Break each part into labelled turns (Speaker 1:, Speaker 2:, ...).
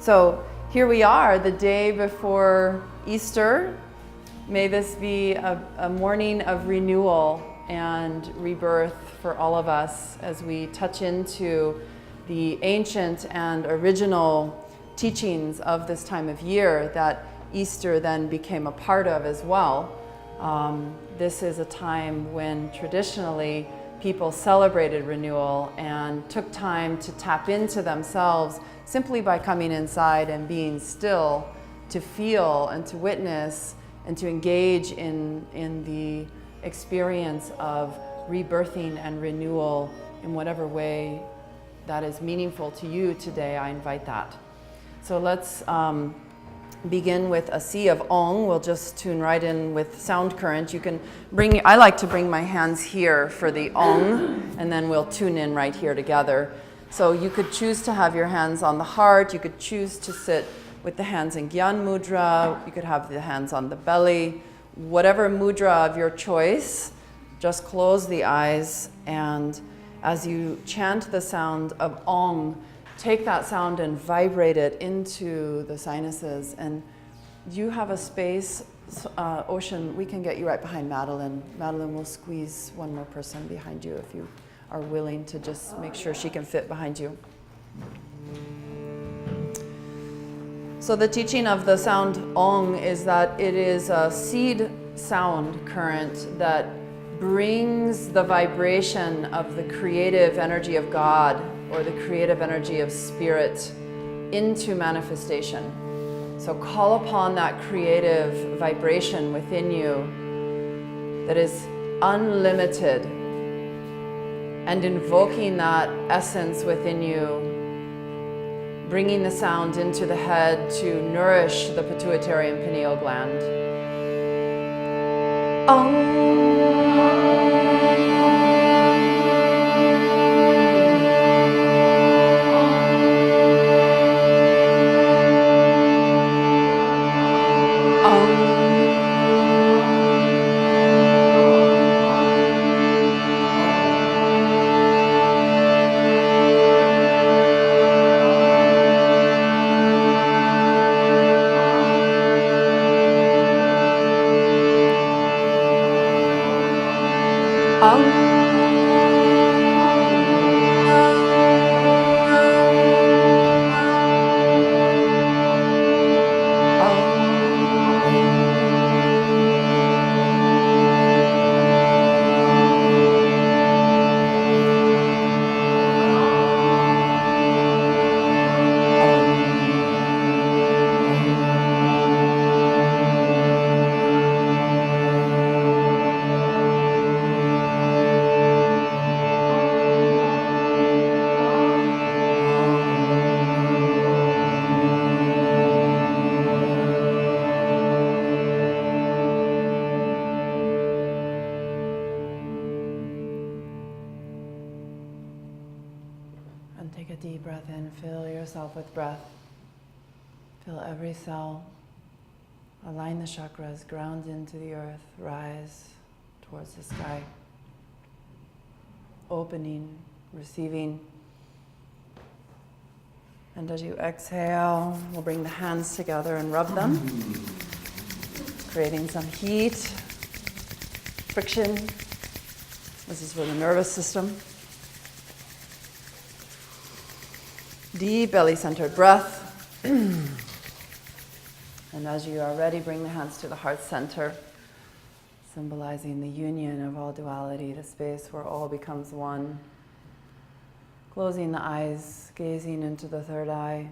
Speaker 1: So here we are, the day before Easter. May this be a morning of renewal and rebirth for all of us as we touch into the ancient and original teachings of this time of year that Easter then became a part of as well. This is a time when traditionally people celebrated renewal and took time to tap into themselves simply by coming inside and being still, to feel and to witness and to engage in the experience of rebirthing and renewal in whatever way that is meaningful to you today. I invite that. So let's begin with a sea of Ong. We'll just tune right in with sound current. You can bring, I like to bring my hands here for the Ong, and then we'll tune in right here together. So you could choose to have your hands on the heart. You could choose to sit with the hands in Gyan Mudra. You could have the hands on the belly. Whatever mudra of your choice, just close the eyes, and as you chant the sound of Ong, take that sound and vibrate it into the sinuses. And you have a space, Ocean, we can get you right behind Madeline. Madeline will squeeze one more person behind you if you are willing to just make sure she can fit behind you. So the teaching of the sound Ong is that it is a seed sound current that brings the vibration of the creative energy of God or the creative energy of spirit into manifestation. So call upon that creative vibration within you that is unlimited, and invoking that essence within you, bringing the sound into the head to nourish the pituitary and pineal gland. Take a deep breath in, fill yourself with breath. Fill every cell. Align the chakras, ground into the earth, rise towards the sky. Opening, receiving. And as you exhale, we'll bring the hands together and rub them, creating some heat, friction. This is for the nervous system. Deep belly-centered breath. And as you are ready, bring the hands to the heart center, symbolizing the union of all duality, the space where all becomes one. Closing the eyes, gazing into the third eye,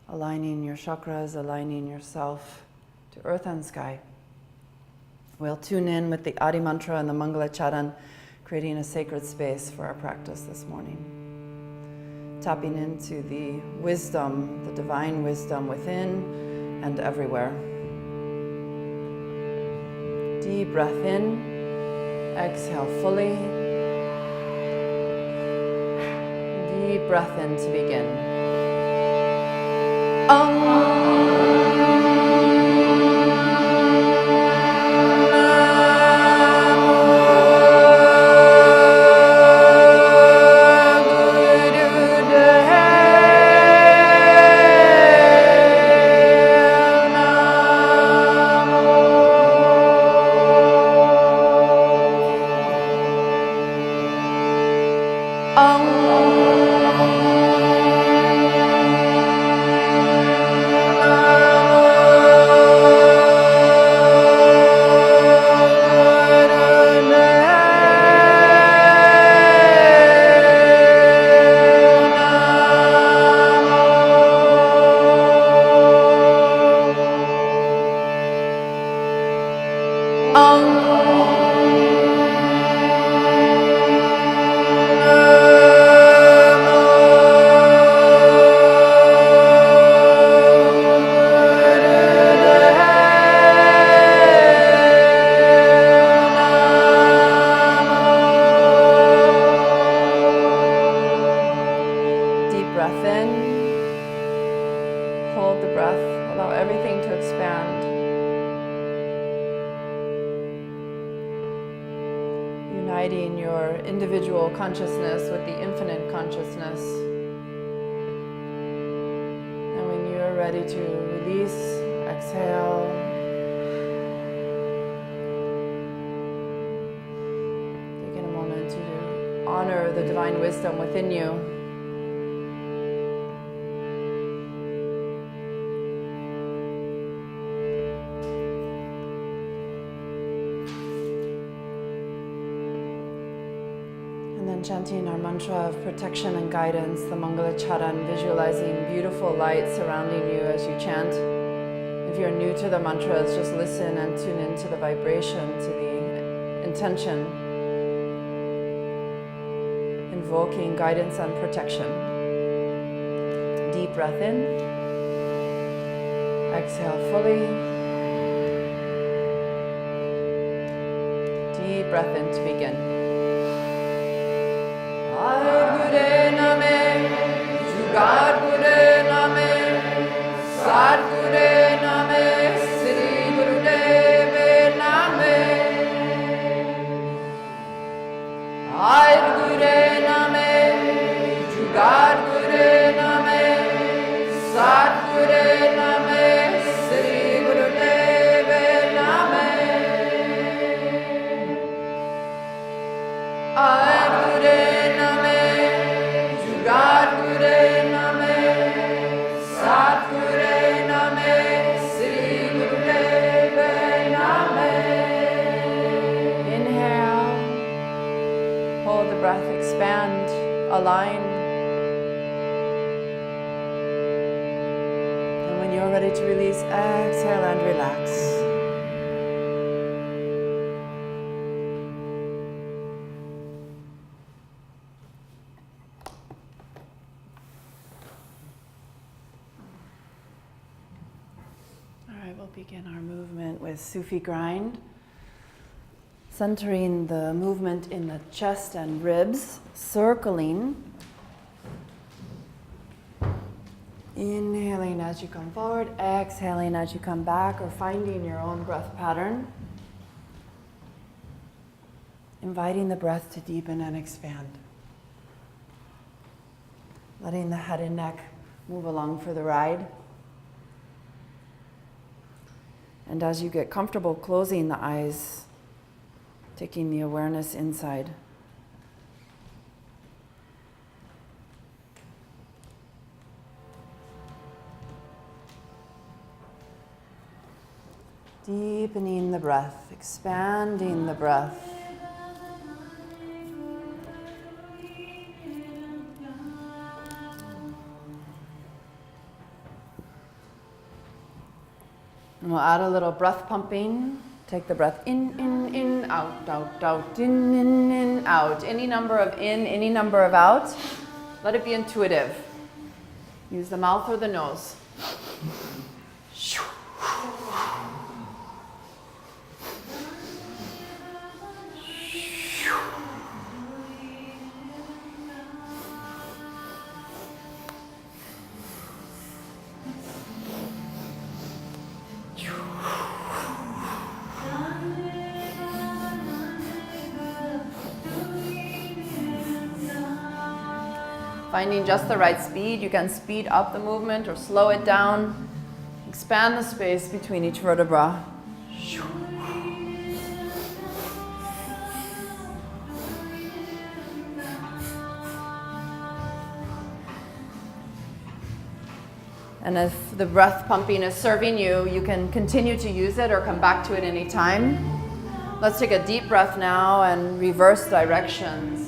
Speaker 1: aligning your chakras, aligning yourself to earth and sky. We'll tune in with the Adi Mantra and the Mangala Charan, creating a sacred space for our practice this morning. Tapping into the wisdom, the divine wisdom within and everywhere. Deep breath in, exhale fully. Deep breath in to begin. Uniting your individual consciousness with the infinite consciousness. And when you're ready to release, exhale. Taking a moment to honor the divine wisdom within you. Chanting our mantra of protection and guidance, the Mangala Charan, visualizing beautiful light surrounding you as you chant. If you're new to the mantras, just listen and tune into the vibration, to the intention, invoking guidance and protection. Deep breath in, exhale fully. Deep breath in to begin. Gure name, Jugar Gure name, Sat Gure name, Sri Gurudev name. Air Gure name, Jugar Gure name, Sat Gure name, Sri Gurudev name. Air Gure expand, align. And when you're ready to release, exhale and relax. All right, we'll begin our movement with Sufi grind. Centering the movement in the chest and ribs, circling. Inhaling as you come forward, exhaling as you come back, or finding your own breath pattern. Inviting the breath to deepen and expand. Letting the head and neck move along for the ride. And as you get comfortable closing the eyes, taking the awareness inside. Deepening the breath, expanding the breath. And we'll add a little breath pumping. Take the breath in, out, out, in, out. Any number of in, any number of out. Let it be intuitive. Use the mouth or the nose. Finding just the right speed, you can speed up the movement or slow it down. Expand the space between each vertebra. And if the breath pumping is serving you, you can continue to use it or come back to it anytime. Let's take a deep breath now and reverse directions.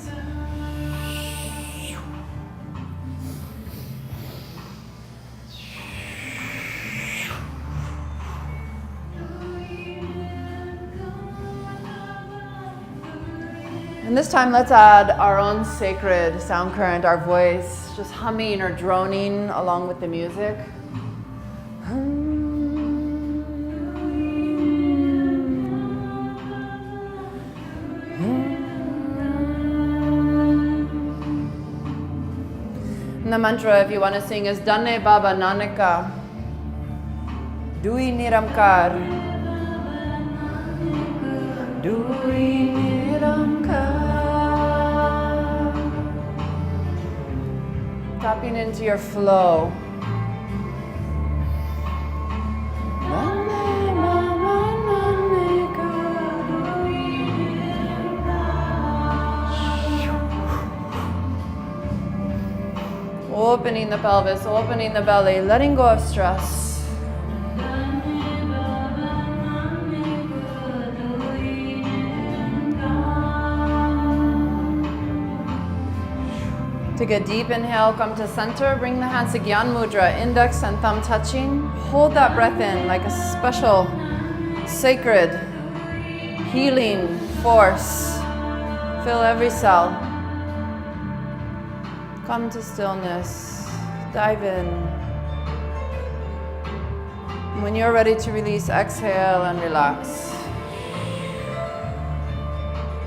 Speaker 1: And this time let's add our own sacred sound current, our voice, just humming or droning along with the music. And the mantra, if you want to sing, is Danne Baba Nanaka, Dui Niramkar, Dui Niramkar. Tapping into your flow. Opening the pelvis, opening the belly, letting go of stress. Take a deep inhale, come to center, bring the hands to Gyan Mudra, index and thumb touching. Hold that breath in like a special, sacred, healing force. Fill every cell. Come to stillness, dive in. When you're ready to release, exhale and relax.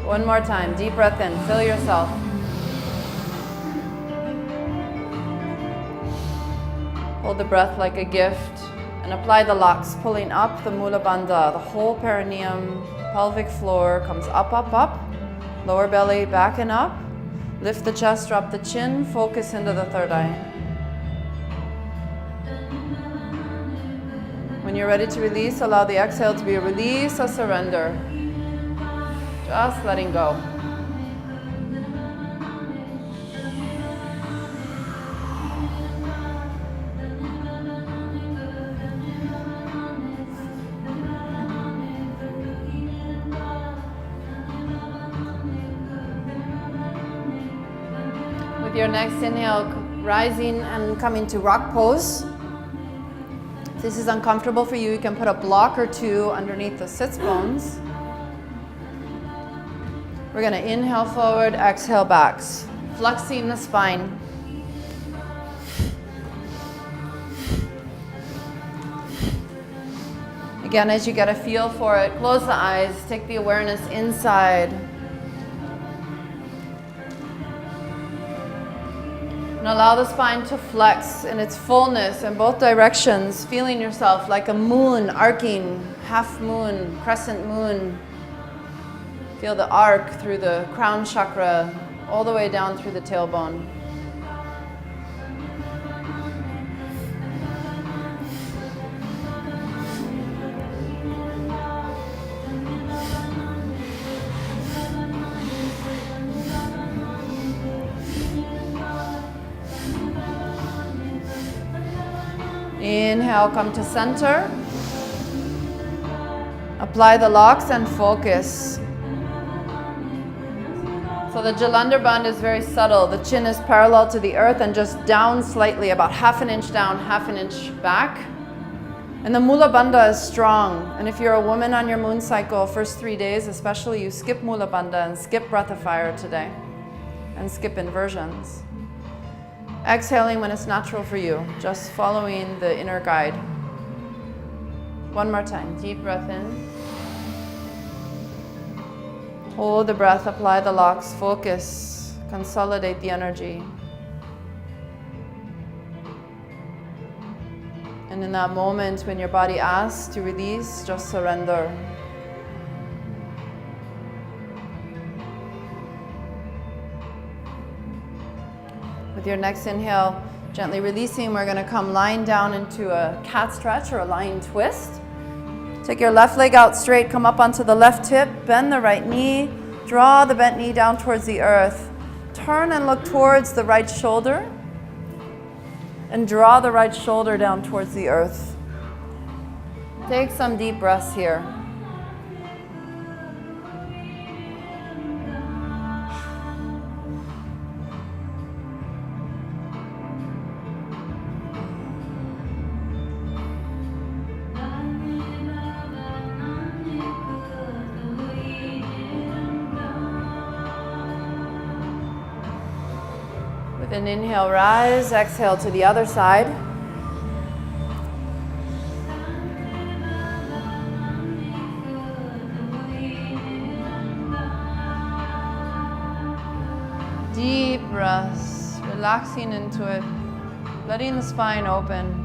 Speaker 1: One more time, deep breath in, fill yourself. Hold the breath like a gift and apply the locks, pulling up the Mula Bandha. The whole perineum, pelvic floor comes up, up, up. Lower belly back and up. Lift the chest, drop the chin, focus into the third eye. When you're ready to release, allow the exhale to be a release, a surrender. Just letting go. With your next inhale, rising and coming to rock pose. If this is uncomfortable for you, you can put a block or two underneath the sits bones. We're going to inhale forward, exhale backs, flexing the spine. Again, as you get a feel for it, close the eyes, take the awareness inside. And allow the spine to flex in its fullness in both directions, feeling yourself like a moon arcing, half moon, crescent moon. Feel the arc through the crown chakra, all the way down through the tailbone. Inhale, come to center. Apply the locks and focus. So the Jalandhar Bandha is very subtle. The chin is parallel to the earth and just down slightly, about half an inch down, half an inch back. And the Mula Bandha is strong. And if you're a woman on your moon cycle, first 3 days especially, you skip Mula Bandha and skip Breath of Fire today. And skip inversions. Exhaling when it's natural for you, just following the inner guide. One more time, deep breath in. Hold the breath, apply the locks, focus, consolidate the energy. And in that moment when your body asks to release, just surrender. With your next inhale, gently releasing, we're going to come lying down into a cat stretch or a lying twist. Take your left leg out straight, come up onto the left hip, bend the right knee, draw the bent knee down towards the earth. Turn and look towards the right shoulder, and draw the right shoulder down towards the earth. Take some deep breaths here. Then inhale, rise. Exhale to the other side. Deep breaths, relaxing into it, letting the spine open.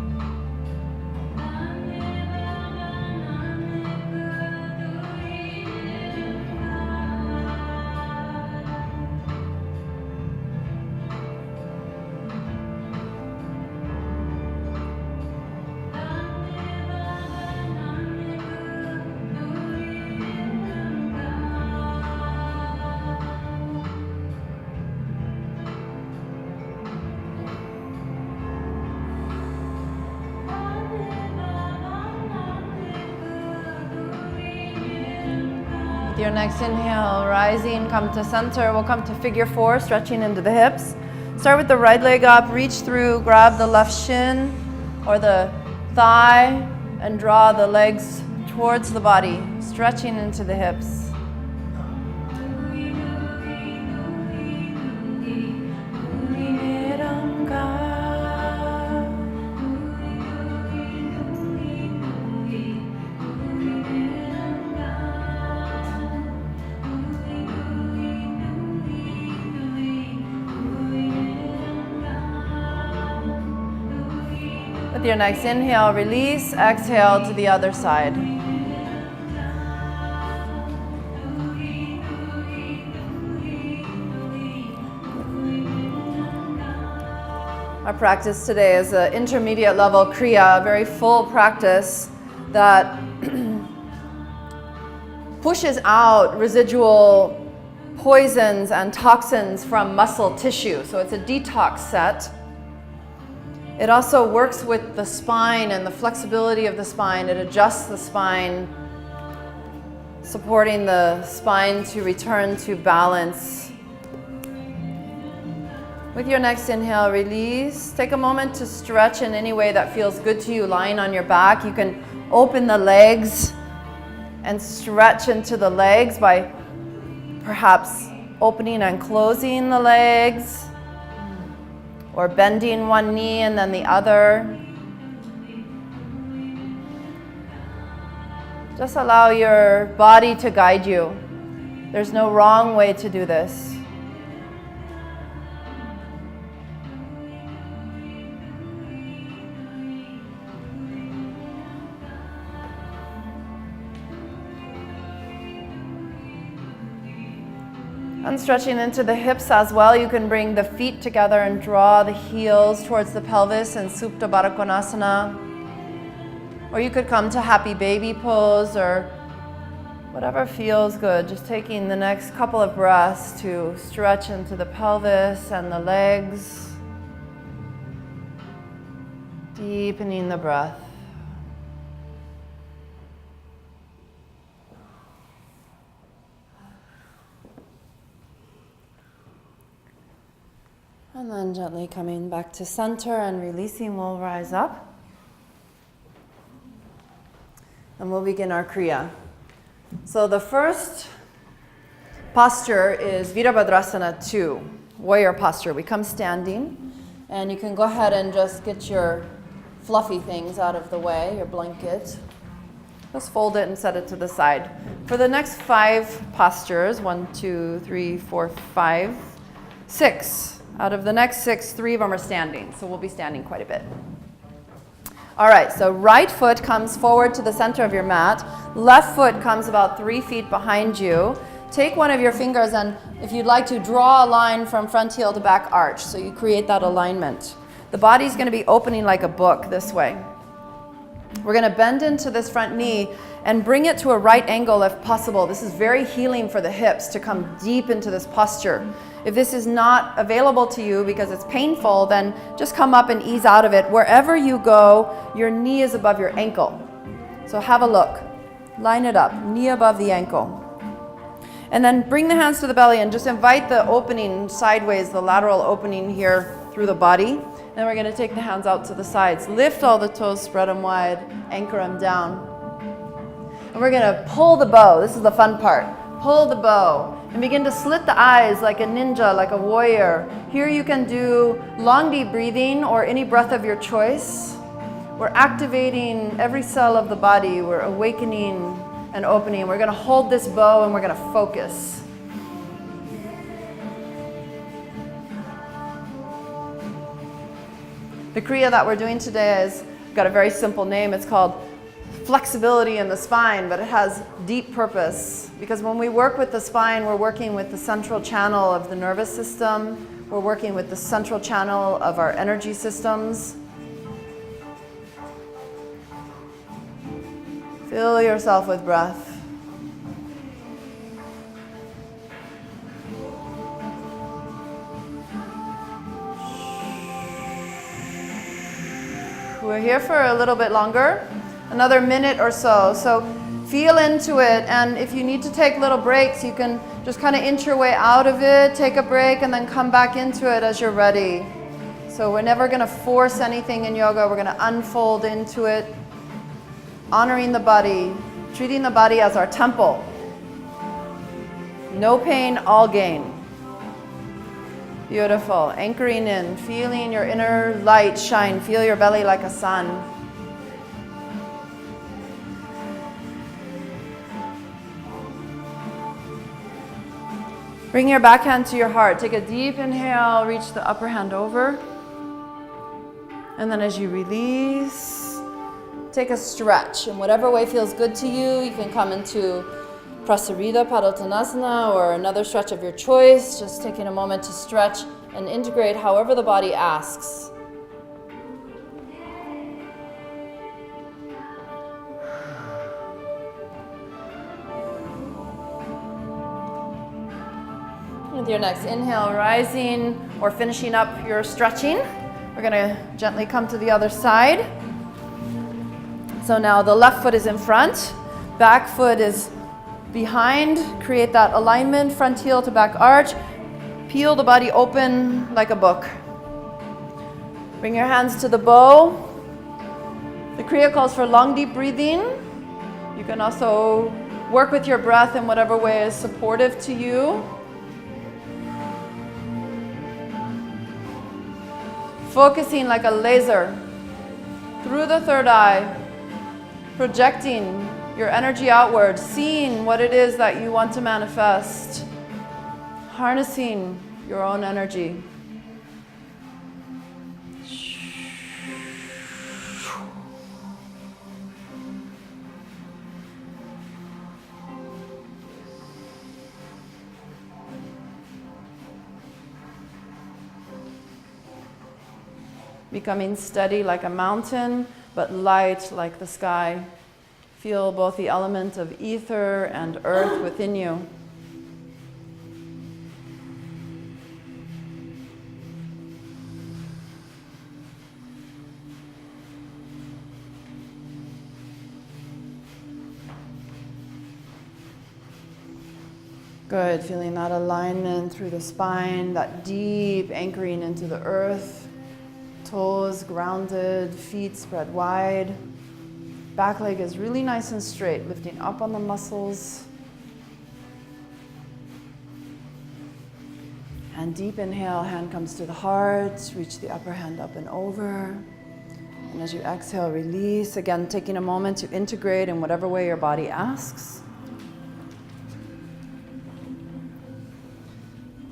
Speaker 1: With your next inhale, rising, come to center. We'll come to figure 4, stretching into the hips. Start with the right leg up, reach through, grab the left shin or the thigh, and draw the legs towards the body, stretching into the hips. With your next inhale, release, exhale to the other side. Our practice today is an intermediate level kriya, a very full practice that pushes out residual poisons and toxins from muscle tissue. So it's a detox set. It also works with the spine and the flexibility of the spine. It adjusts the spine, supporting the spine to return to balance. With your next inhale, release. Take a moment to stretch in any way that feels good to you, lying on your back. You can open the legs and stretch into the legs by perhaps opening and closing the legs, or bending one knee and then the other. Just allow your body to guide you. There's no wrong way to do this. And stretching into the hips as well, you can bring the feet together and draw the heels towards the pelvis in Supta Baddha Konasana. Or you could come to happy baby pose or whatever feels good. Just taking the next couple of breaths to stretch into the pelvis and the legs. Deepening the breath. And then gently coming back to center and releasing, we'll rise up. And we'll begin our kriya. So the first posture is Virabhadrasana 2, warrior posture. We come standing, and you can go ahead and just get your fluffy things out of the way, your blanket. Just fold it and set it to the side. For the next 5 postures, 1, 2, 3, 4, 5, 6. Out of the next 6, 3 of them are standing, so we'll be standing quite a bit. All right, so right foot comes forward to the center of your mat. Left foot comes about 3 feet behind you. Take one of your fingers and, if you'd like to, draw a line from front heel to back arch, so you create that alignment. The body's going to be opening like a book this way. We're going to bend into this front knee and bring it to a right angle if possible. This is very healing for the hips to come deep into this posture. If this is not available to you because it's painful, then just come up and ease out of it. Wherever you go, your knee is above your ankle. So have a look. Line it up, knee above the ankle. And then bring the hands to the belly and just invite the opening sideways, the lateral opening here through the body. Then we're going to take the hands out to the sides. Lift all the toes, spread them wide, anchor them down. And we're going to pull the bow. This is the fun part. Pull the bow and begin to slit the eyes like a ninja, like a warrior. Here you can do long, deep breathing or any breath of your choice. We're activating every cell of the body. We're awakening and opening. We're going to hold this bow and we're going to focus. The kriya that we're doing today has got a very simple name. It's called flexibility in the spine, but it has deep purpose. Because when we work with the spine, we're working with the central channel of the nervous system. We're working with the central channel of our energy systems. Fill yourself with breath. We're here for a little bit longer, another minute or so. So feel into it, and if you need to take little breaks, you can just kind of inch your way out of it, take a break, and then come back into it as you're ready. So we're never going to force anything in yoga. We're going to unfold into it, honoring the body, treating the body as our temple. No pain, all gain. Beautiful. Anchoring in, feeling your inner light shine. Feel your belly like a sun. Bring your back hand to your heart. Take a deep inhale, reach the upper hand over. And then as you release, take a stretch. In whatever way feels good to you, you can come into Prasarita Padottanasana or another stretch of your choice. Just taking a moment to stretch and integrate however the body asks. With your next inhale, rising or finishing up your stretching, we're going to gently come to the other side. So now the left foot is in front, back foot is behind. Create that alignment, front heel to back arch. Peel the body open like a book. Bring your hands to the bow. The kriya calls for long, deep breathing. You can also work with your breath in whatever way is supportive to you. Focusing like a laser through the third eye, projecting your energy outward, seeing what it is that you want to manifest, harnessing your own energy. Becoming steady like a mountain, but light like the sky. Feel both the element of ether and earth within you. Good, feeling that alignment through the spine, that deep anchoring into the earth. Toes grounded, feet spread wide. Back leg is really nice and straight, lifting up on the muscles. And deep inhale, hand comes to the heart, reach the upper hand up and over. And as you exhale, release. Again, taking a moment to integrate in whatever way your body asks.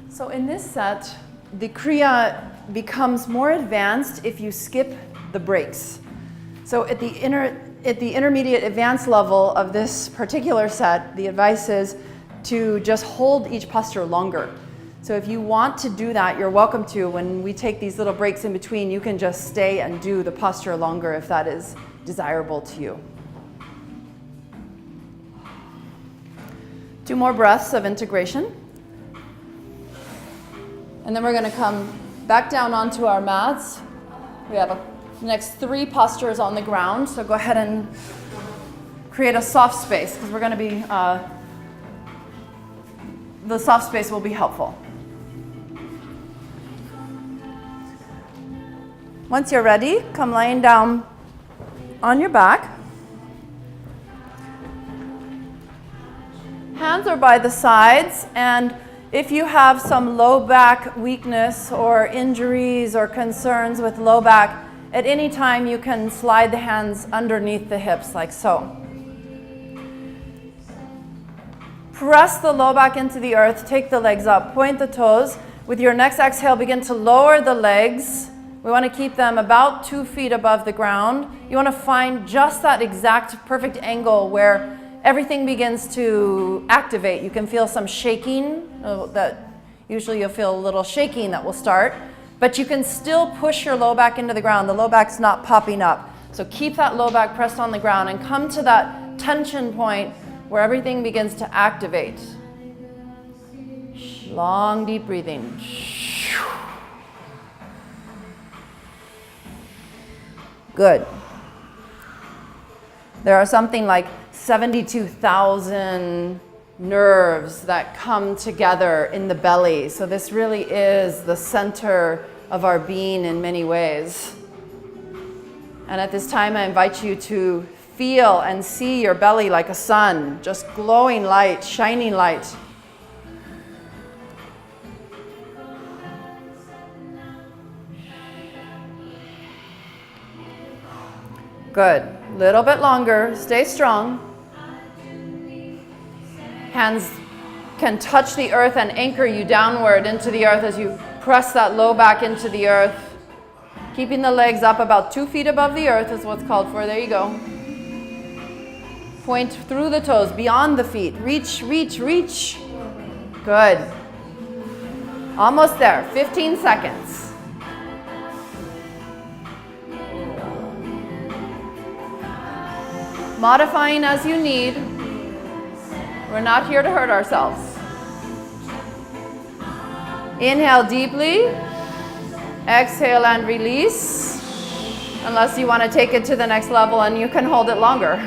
Speaker 1: So in this set, the kriya becomes more advanced if you skip the breaks. So at the intermediate advanced level of this particular set, the advice is to just hold each posture longer. So if you want to do that, you're welcome to. When we take these little breaks in between, you can just stay and do the posture longer if that is desirable to you. 2 more breaths of integration. And then we're going to come back down onto our mats. We have the next 3 postures on the ground. So go ahead and create a soft space because we're going to be, the soft space will be helpful. Once you're ready, come laying down on your back. Hands are by the sides, and if you have some low back weakness or injuries or concerns with low back, at any time you can slide the hands underneath the hips like so. Press the low back into the earth, take the legs up, point the toes. With your next exhale, begin to lower the legs. We want to keep them about 2 feet above the ground. You want to find just that exact perfect angle where everything begins to activate. You can feel some shaking. That usually you'll feel a little shaking that will start. But you can still push your low back into the ground. The low back's not popping up. So keep that low back pressed on the ground and come to that tension point where everything begins to activate. Long, deep breathing. Good. There are something like 72,000 nerves that come together in the belly. So this really is the center of our being in many ways. And at this time, I invite you to feel and see your belly like a sun, just glowing light, shining light. Good. Little bit longer. Stay strong. Hands can touch the earth and anchor you downward into the earth as you press that low back into the earth. Keeping the legs up about 2 feet above the earth is what's called for. There you go. Point through the toes, beyond the feet. Reach, reach, reach. Good. Almost there. 15 seconds. Modifying as you need. We're not here to hurt ourselves. Inhale deeply. Exhale and release. Unless you want to take it to the next level and you can hold it longer.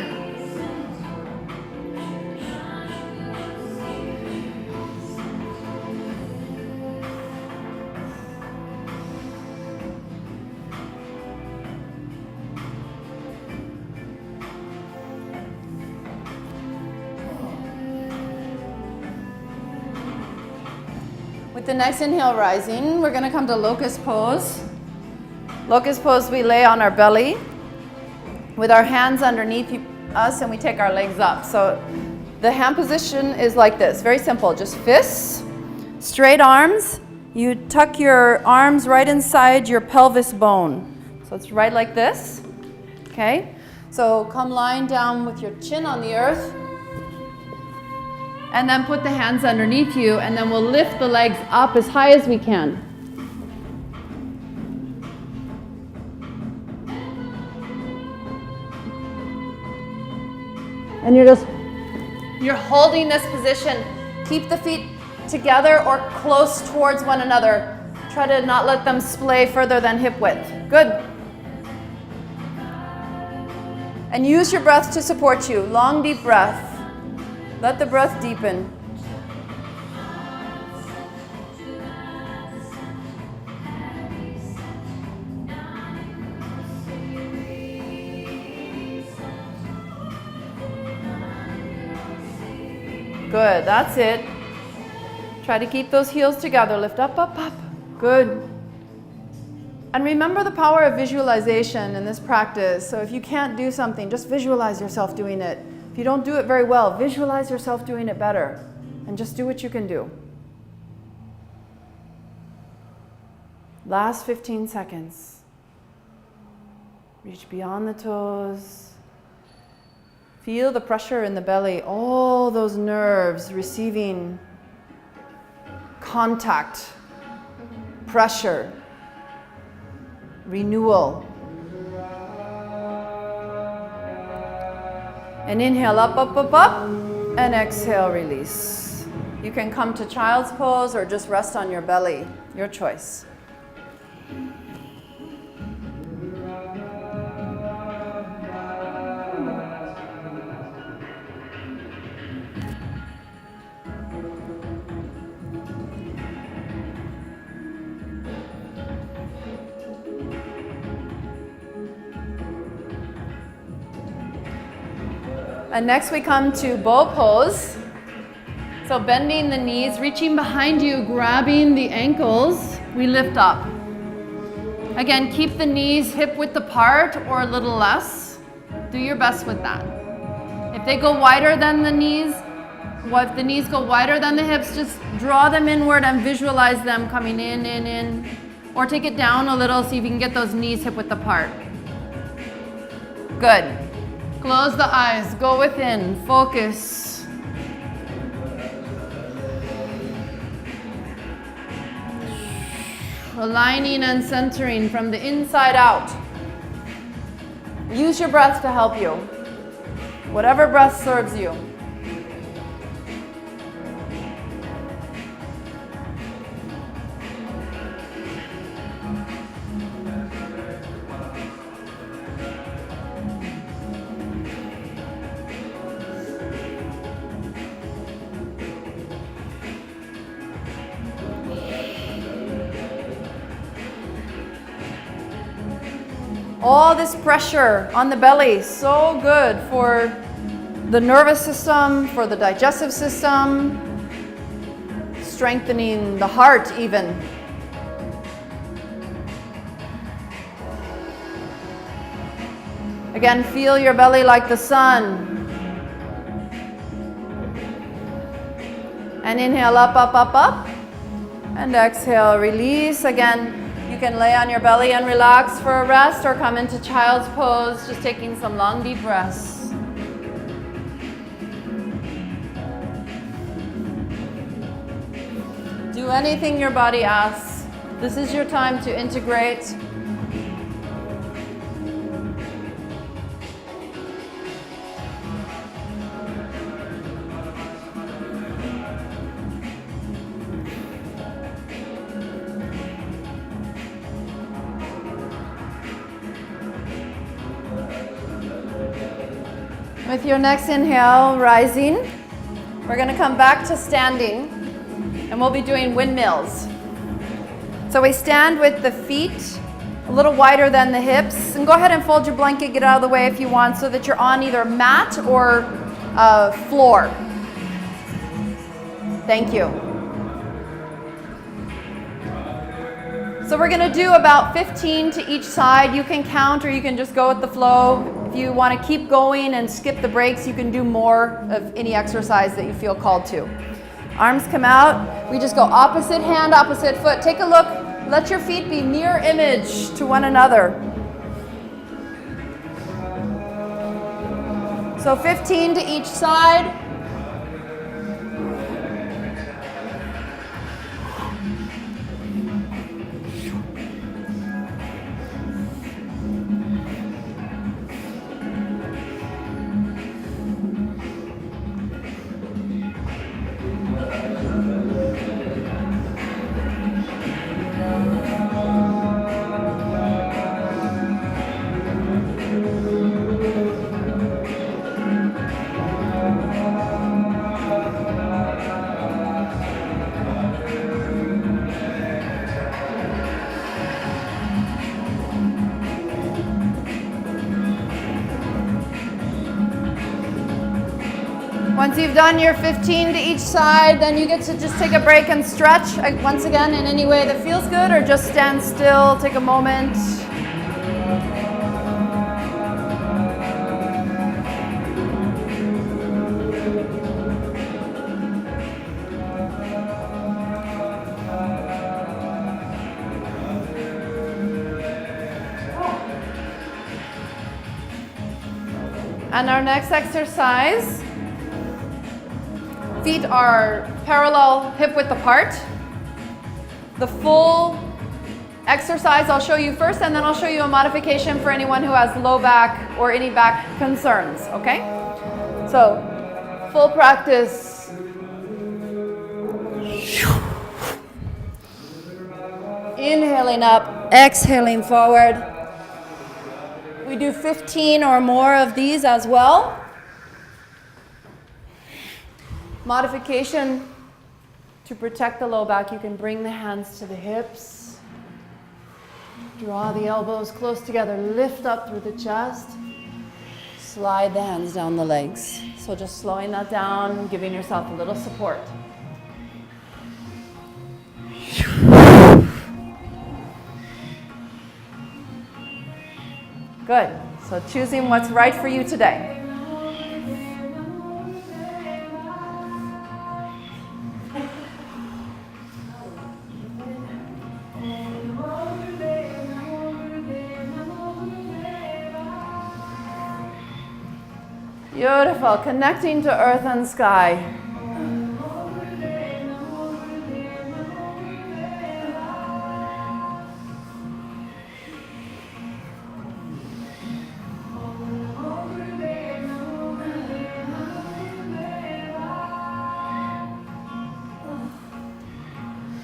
Speaker 1: With the next inhale rising, we're going to come to locust pose. Locust pose, we lay on our belly with our hands underneath us and we take our legs up. So the hand position is like this, very simple, just fists, straight arms. You tuck your arms right inside your pelvis bone. So it's right like this, okay? So come lying down with your chin on the earth. And then put the hands underneath you, and then we'll lift the legs up as high as we can. And you're holding this position. Keep the feet together or close towards one another. Try to not let them splay further than hip width. Good. And use your breath to support you. Long, deep breath. Let the breath deepen. Good, that's it. Try to keep those heels together. Lift up, up, up. Good. And remember the power of visualization in this practice. So if you can't do something, just visualize yourself doing it. If you don't do it very well, visualize yourself doing it better. And just do what you can do. Last 15 seconds. Reach beyond the toes. Feel the pressure in the belly, all those nerves receiving contact, pressure, renewal. And inhale, up, up, up, up, and exhale, release. You can come to child's pose or just rest on your belly, your choice. And next we come to bow pose. So bending the knees, reaching behind you, grabbing the ankles, we lift up. Again, keep the knees hip width apart or a little less. Do your best with that. If they go wider than the knees, if the knees go wider than the hips, just draw them inward and visualize them coming in. Or take it down a little so you can get those knees hip width apart. Good. Close the eyes, go within, focus. Aligning and centering from the inside out. Use your breath to help you. Whatever breath serves you. All this pressure on the belly, so good for the nervous system, for the digestive system, strengthening the heart even. Again, feel your belly like the sun. And inhale up, up, up, up. And exhale, release. Again, you can lay on your belly and relax for a rest or come into child's pose, just taking some long, deep breaths. Do anything your body asks. This is your time to integrate. With your next inhale, rising, we're going to come back to standing, and we'll be doing windmills. So we stand with the feet a little wider than the hips, and go ahead and fold your blanket, get out of the way if you want, so that you're on either mat or floor. Thank you. So we're going to do about 15 to each side. You can count or you can just go with the flow. If you want to keep going and skip the breaks, you can do more of any exercise that you feel called to. Arms come out. We just go opposite hand, opposite foot. Take a look. Let your feet be mirror image to one another. So 15 to each side. Once you've done your 15 to each side, then you get to just take a break and stretch once again in any way that feels good, or just stand still, take a moment. And our next exercise, feet are parallel hip width apart. The full exercise I'll show you first, and then I'll show you a modification for anyone who has low back or any back concerns, okay? So, full practice. Inhaling up, exhaling forward. We do 15 or more of these as well. Modification to protect the low back, you can bring the hands to the hips. Draw the elbows close together, lift up through the chest. Slide the hands down the legs. So just slowing that down, giving yourself a little support. Good. So choosing what's right for you today. Beautiful. Connecting to earth and sky.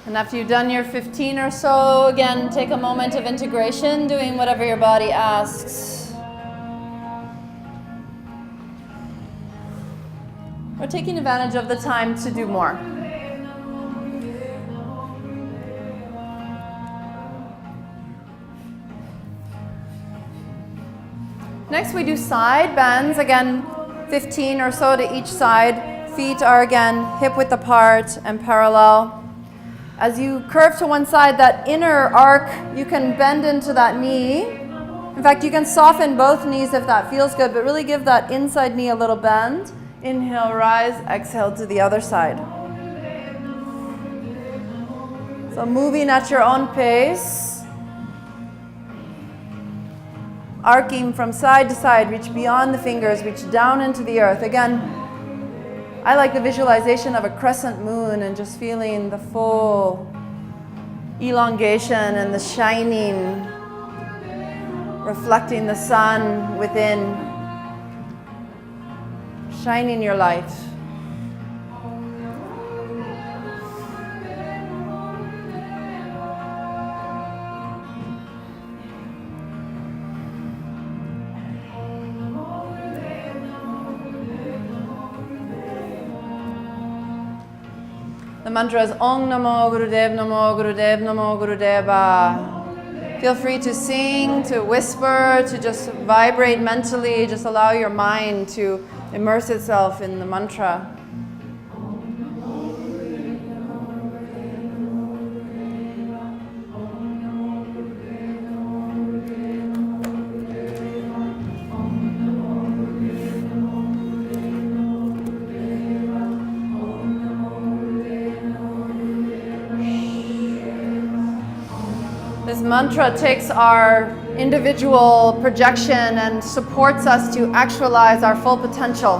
Speaker 1: And after you've done your 15 or so, again, take a moment of integration, doing whatever your body asks. Or taking advantage of the time to do more. Next we do side bends, again 15 or so to each side. Feet are again hip width apart and parallel. As you curve to one side, that inner arc, you can bend into that knee. In fact, you can soften both knees if that feels good, but really give that inside knee a little bend. Inhale, rise, exhale to the other side. So moving at your own pace. Arcing from side to side, reach beyond the fingers, reach down into the earth. Again, I like the visualization of a crescent moon and just feeling the full elongation and the shining, reflecting the sun within, shining your light. The mantra is Om Namo Gurudev Namo Gurudev Namo Gurudeva. Feel free to sing, to whisper, to just vibrate mentally. Just allow your mind to immerse itself in the mantra. This mantra takes our individual projection and supports us to actualize our full potential.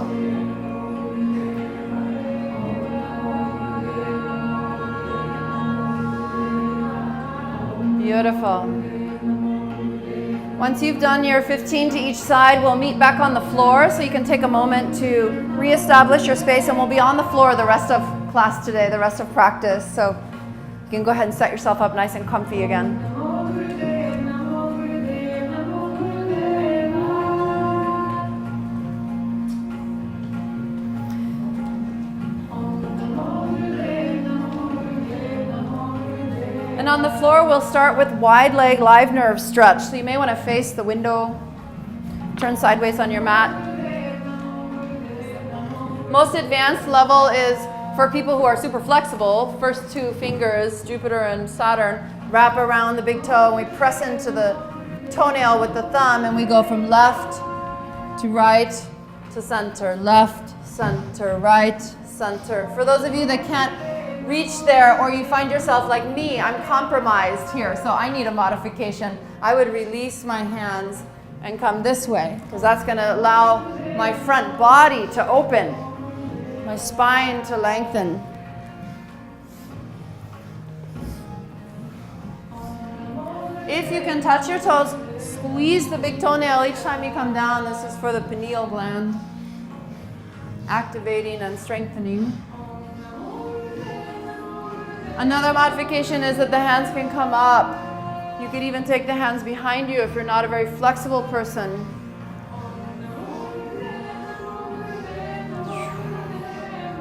Speaker 1: Beautiful. Once you've done your 15 to each side, we'll meet back on the floor so you can take a moment to reestablish your space, and we'll be on the floor the rest of class today, the rest of practice. So you can go ahead and set yourself up nice and comfy again. And on the floor, we'll start with wide leg live nerve stretch. So you may want to face the window, turn sideways on your mat. Most advanced level is for people who are super flexible. First two fingers, Jupiter and Saturn, wrap around the big toe, and we press into the toenail with the thumb, and we go from left to right to center, left, center, right, center. For those of you that can't reach there, or you find yourself like me, I'm compromised here, so I need a modification. I would release my hands and come this way, because that's going to allow my front body to open, my spine to lengthen. If you can touch your toes, squeeze the big toenail each time you come down. This is for the pineal gland, activating and strengthening. Another modification is that the hands can come up. You could even take the hands behind you if you're not a very flexible person.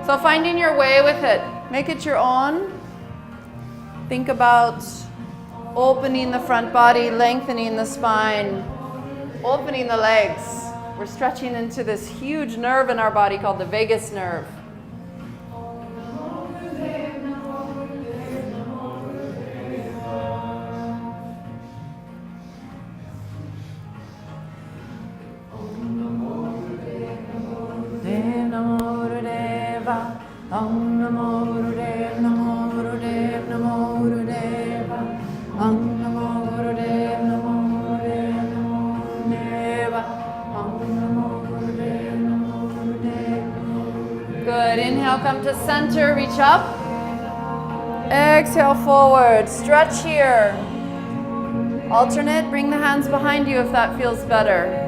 Speaker 1: So finding your way with it. Make it your own. Think about opening the front body, lengthening the spine, opening the legs. We're stretching into this huge nerve in our body called the vagus nerve. Good. Inhale, come to center, reach up. Exhale, forward. Stretch here. Alternate, bring the hands behind you if that feels better.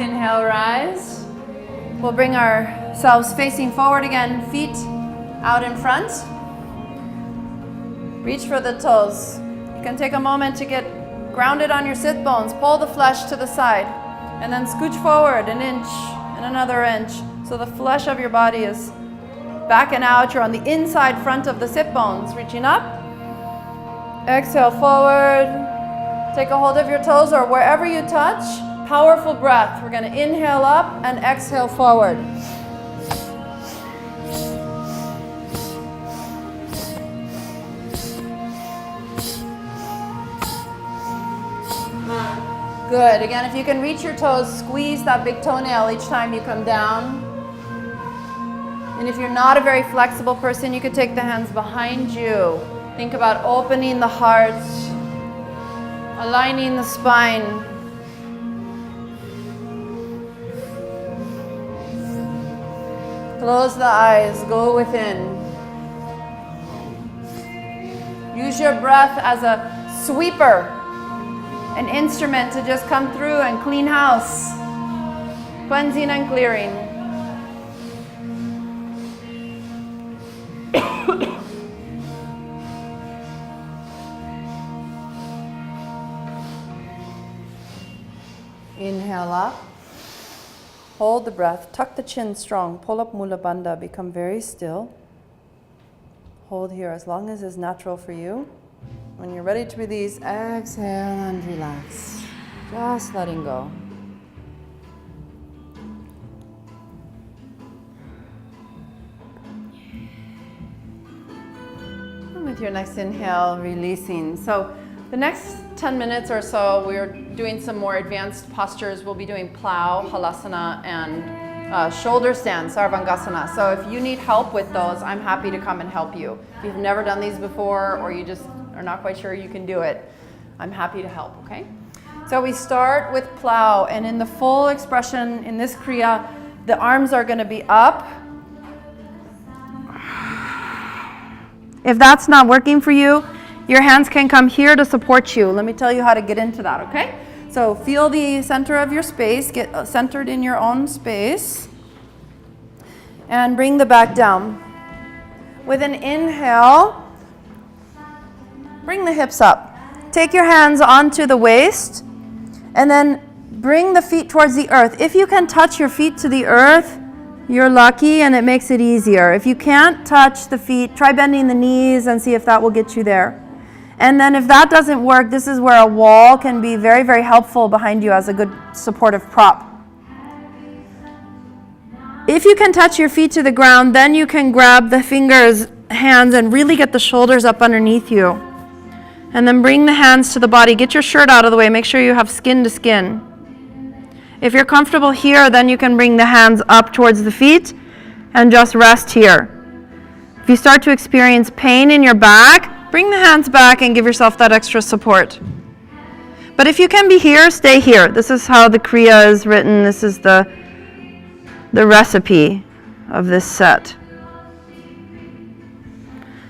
Speaker 1: Inhale, rise. We'll bring ourselves facing forward again, feet out in front. Reach for the toes. You can take a moment to get grounded on your sit bones. Pull the flesh to the side and then scooch forward an inch and another inch. So the flesh of your body is back and out. You're on the inside front of the sit bones. Reaching up. Exhale, forward. Take a hold of your toes or wherever you touch. Powerful breath. We're going to inhale up and exhale forward. Good. Again, if you can reach your toes, squeeze that big toenail each time you come down. And if you're not a very flexible person, you could take the hands behind you. Think about opening the heart, aligning the spine. Close the eyes, go within. Use your breath as a sweeper, an instrument to just come through and clean house, cleansing and clearing. Inhale up. Hold the breath, tuck the chin strong, pull up Mula Bandha, become very still. Hold here as long as is natural for you. When you're ready to release, exhale and relax. Just letting go. And with your next inhale, releasing. So the next 10 minutes or so, we're doing some more advanced postures. We'll be doing plow, halasana, and shoulder stand, sarvangasana. So if you need help with those, I'm happy to come and help you. If you've never done these before, or you just are not quite sure you can do it, I'm happy to help, okay? So we start with plow, and in the full expression in this kriya, the arms are gonna be up. If that's not working for you, your hands can come here to support you. Let me tell you how to get into that, okay? So feel the center of your space, get centered in your own space, and bring the back down. With an inhale, bring the hips up. Take your hands onto the waist, and then bring the feet towards the earth. If you can touch your feet to the earth, you're lucky and it makes it easier. If you can't touch the feet, try bending the knees and see if that will get you there. And then if that doesn't work, this is where a wall can be very, very helpful behind you as a good supportive prop. If you can touch your feet to the ground, then you can grab the fingers, hands, and really get the shoulders up underneath you. And then bring the hands to the body. Get your shirt out of the way. Make sure you have skin to skin. If you're comfortable here, then you can bring the hands up towards the feet and just rest here. If you start to experience pain in your back, bring the hands back and give yourself that extra support. But if you can be here, stay here. This is how the kriya is written. This is the recipe of this set.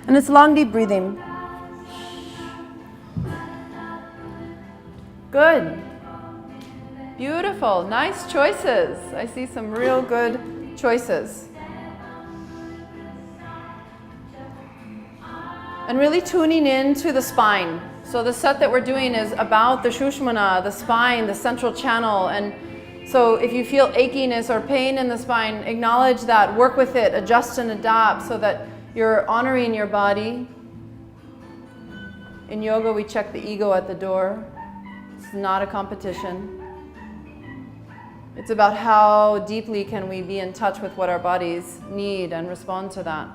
Speaker 1: And it's long, deep breathing. Good. Beautiful. Nice choices. I see some real good choices. And really tuning in to the spine. So the set that we're doing is about the Shushmana, the spine, the central channel. And so if you feel achiness or pain in the spine, acknowledge that, work with it, adjust and adapt so that you're honoring your body. In yoga, we check the ego at the door. It's not a competition. It's about how deeply can we be in touch with what our bodies need and respond to that.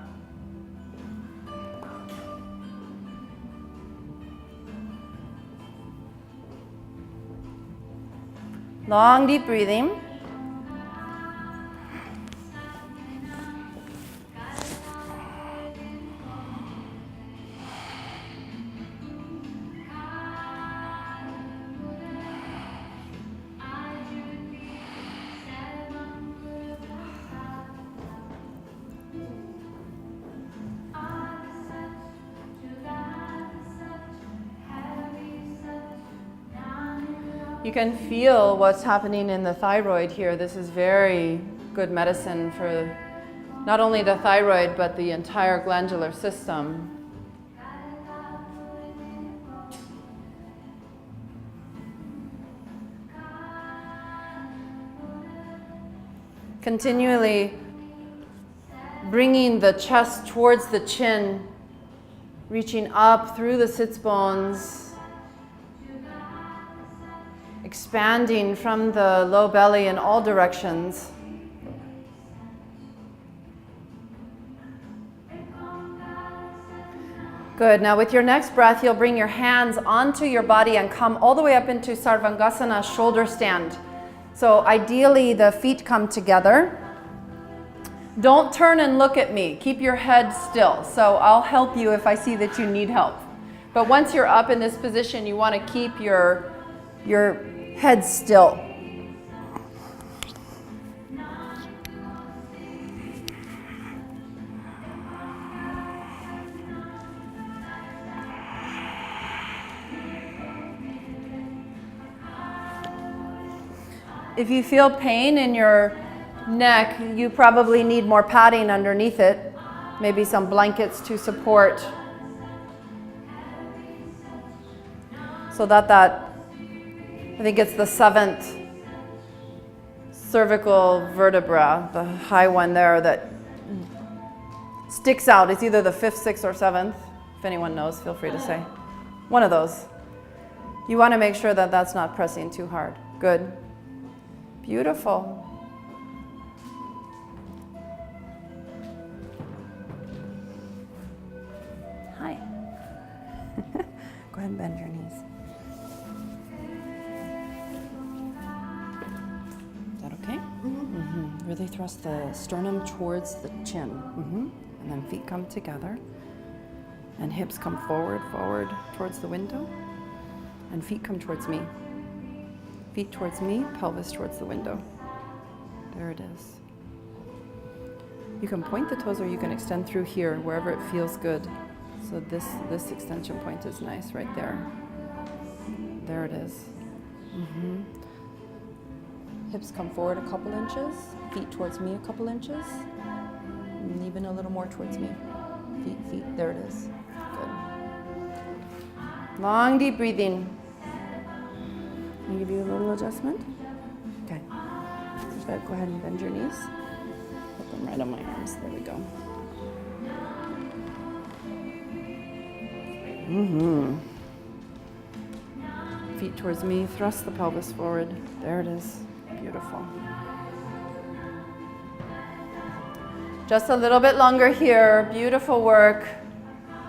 Speaker 1: Long, deep breathing. You can feel what's happening in the thyroid here. This is very good medicine for not only the thyroid, but the entire glandular system. Continually bringing the chest towards the chin, reaching up through the sits bones, expanding from the low belly in all directions. Good. Now with your next breath, you'll bring your hands onto your body and come all the way up into Sarvangasana, shoulder stand. So ideally the feet come together. Don't turn and look at me. Keep your head still. So I'll help you if I see that you need help. But once you're up in this position, you want to keep your head still. If you feel pain in your neck, you probably need more padding underneath it. Maybe some blankets to support. So that I think it's the 7th cervical vertebra, the high one there that sticks out. It's either the 5th, 6th, or 7th. If anyone knows, feel free to say. One of those. You want to make sure that that's not pressing too hard. Good. Beautiful. Hi. Go ahead and bend your knees. Okay? Mm-hmm. Really thrust the sternum towards the chin. Mm-hmm. And then feet come together. And hips come forward towards the window. And feet come towards me. Feet towards me, pelvis towards the window. There it is. You can point the toes or you can extend through here, wherever it feels good. So this extension point is nice right there. There it is. Mm-hmm. Hips come forward a couple inches, feet towards me a couple inches, and even a little more towards me. Feet, there it is. Good. Long, deep breathing. Can I give you a little adjustment? Okay. Good. Go ahead and bend your knees. Put them right on my arms. There we go. Mm-hmm. Feet towards me, thrust the pelvis forward. There it is. Beautiful. Just a little bit longer here. Beautiful work.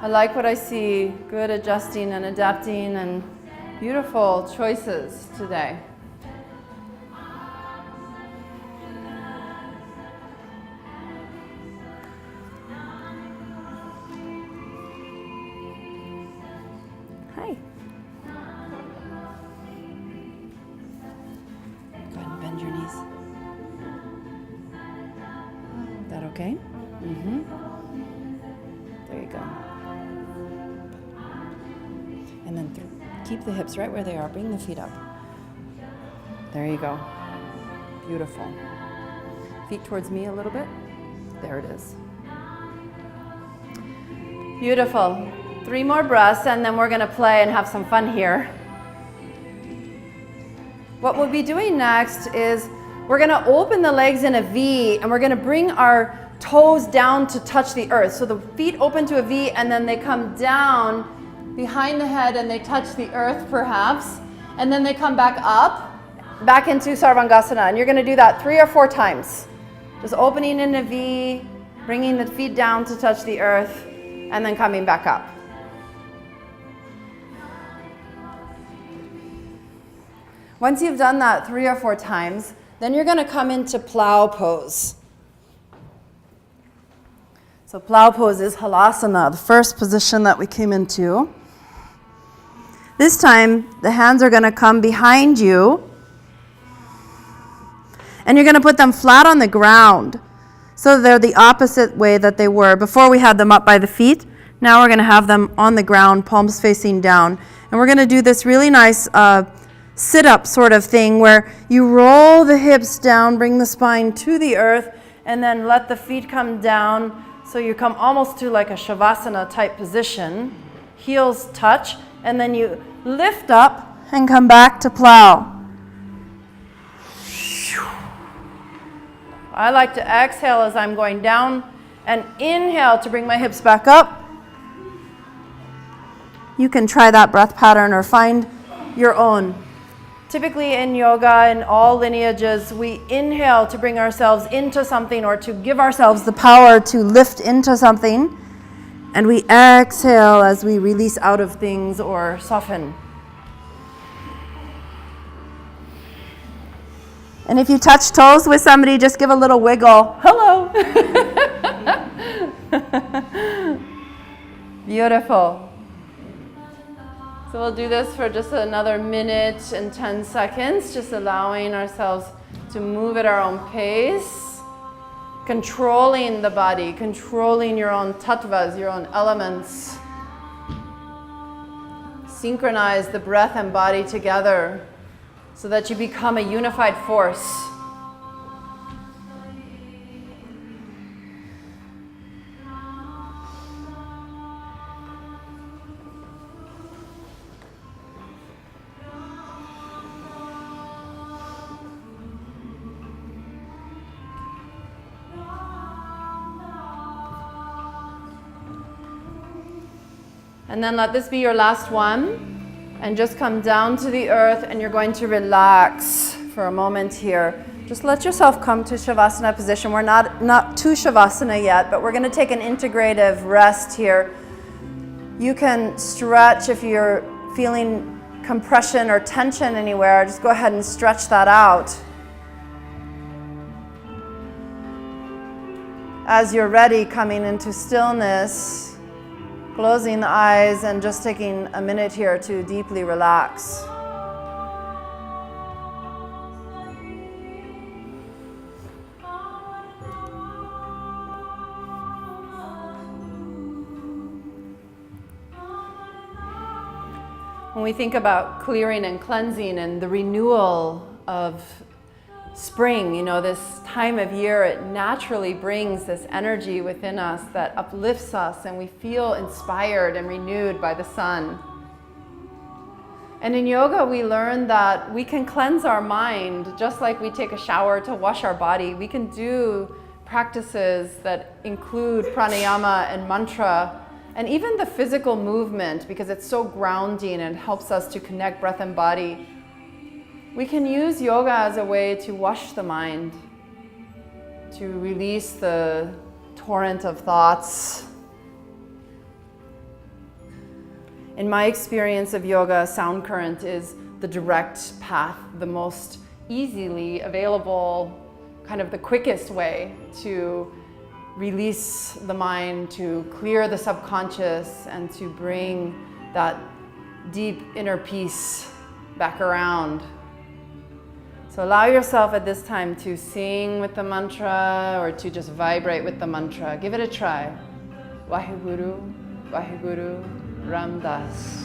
Speaker 1: I like what I see. Good adjusting and adapting and beautiful choices today. Hi. Go ahead and bend your knees. Is that okay? Mm-hmm. There you go. And then keep the hips right where they are. Bring the feet up. There you go. Beautiful. Feet towards me a little bit. There it is. Beautiful. 3 more breaths, and then we're going to play and have some fun here. What we'll be doing next is we're going to open the legs in a V, and we're going to bring our toes down to touch the earth. So the feet open to a V, and then they come down behind the head and they touch the earth perhaps, and then they come back up, back into Sarvangasana. And you're going to do that 3 or 4 times. Just opening in a V, bringing the feet down to touch the earth, and then coming back up. Once you've done that 3 or 4 times, then you're going to come into plow pose. So plow pose is halasana, the first position that we came into. This time, the hands are going to come behind you, and you're going to put them flat on the ground. So they're the opposite way that they were. Before we had them up by the feet, now we're going to have them on the ground, palms facing down. And we're going to do this really nice sit-up sort of thing where you roll the hips down, bring the spine to the earth, and then let the feet come down so you come almost to like a Shavasana type position. Heels touch, and then you lift up and come back to plow. I like to exhale as I'm going down and inhale to bring my hips back up. You can try that breath pattern or find your own. Typically in yoga, in all lineages, we inhale to bring ourselves into something or to give ourselves the power to lift into something. And we exhale as we release out of things or soften. And if you touch toes with somebody, just give a little wiggle. Hello. Beautiful. So we'll do this for just another minute and 10 seconds, just allowing ourselves to move at our own pace, controlling the body, controlling your own tattvas, your own elements. Synchronize the breath and body together so that you become a unified force. And then let this be your last one. And just come down to the earth, and you're going to relax for a moment here. Just let yourself come to Shavasana position. We're not to Shavasana yet, but we're going to take an integrative rest here. You can stretch if you're feeling compression or tension anywhere. Just go ahead and stretch that out. As you're ready, coming into stillness, closing the eyes and just taking a minute here to deeply relax. When we think about clearing and cleansing and the renewal of spring, you know, this time of year, it naturally brings this energy within us that uplifts us, and we feel inspired and renewed by the sun. And in yoga, we learn that we can cleanse our mind just like we take a shower to wash our body. We can do practices that include pranayama and mantra, and even the physical movement, because it's so grounding and helps us to connect breath and body. We can use yoga as a way to wash the mind, to release the torrent of thoughts. In my experience of yoga, sound current is the direct path, the most easily available, kind of the quickest way to release the mind, to clear the subconscious, and to bring that deep inner peace back around. So allow yourself at this time to sing with the mantra or to just vibrate with the mantra. Give it a try. Vaheguru, Vaheguru, Ramdas.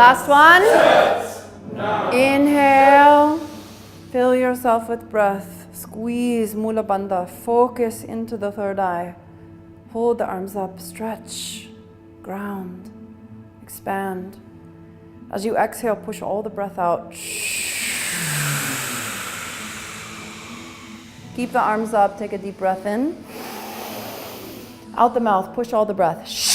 Speaker 1: Last one. Inhale. Fill yourself with breath. Squeeze Mula Bandha. Focus into the third eye. Hold the arms up. Stretch. Ground. Expand. As you exhale, push all the breath out. Keep the arms up. Take a deep breath in. Out the mouth. Push all the breath.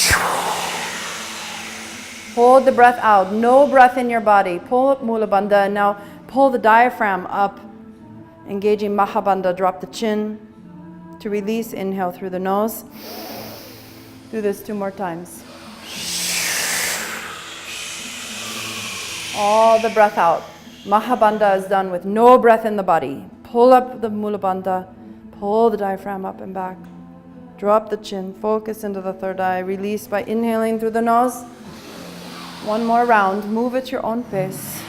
Speaker 1: Hold the breath out. No breath in your body. Pull up Mula Bandha. Now pull the diaphragm up. Engaging Mahabandha. Drop the chin. To release, inhale through the nose. Do this 2 more times. All the breath out. Mahabandha is done with no breath in the body. Pull up the Mula Bandha. Pull the diaphragm up and back. Drop the chin. Focus into the third eye. Release by inhaling through the nose. 1 more round. Move at your own pace.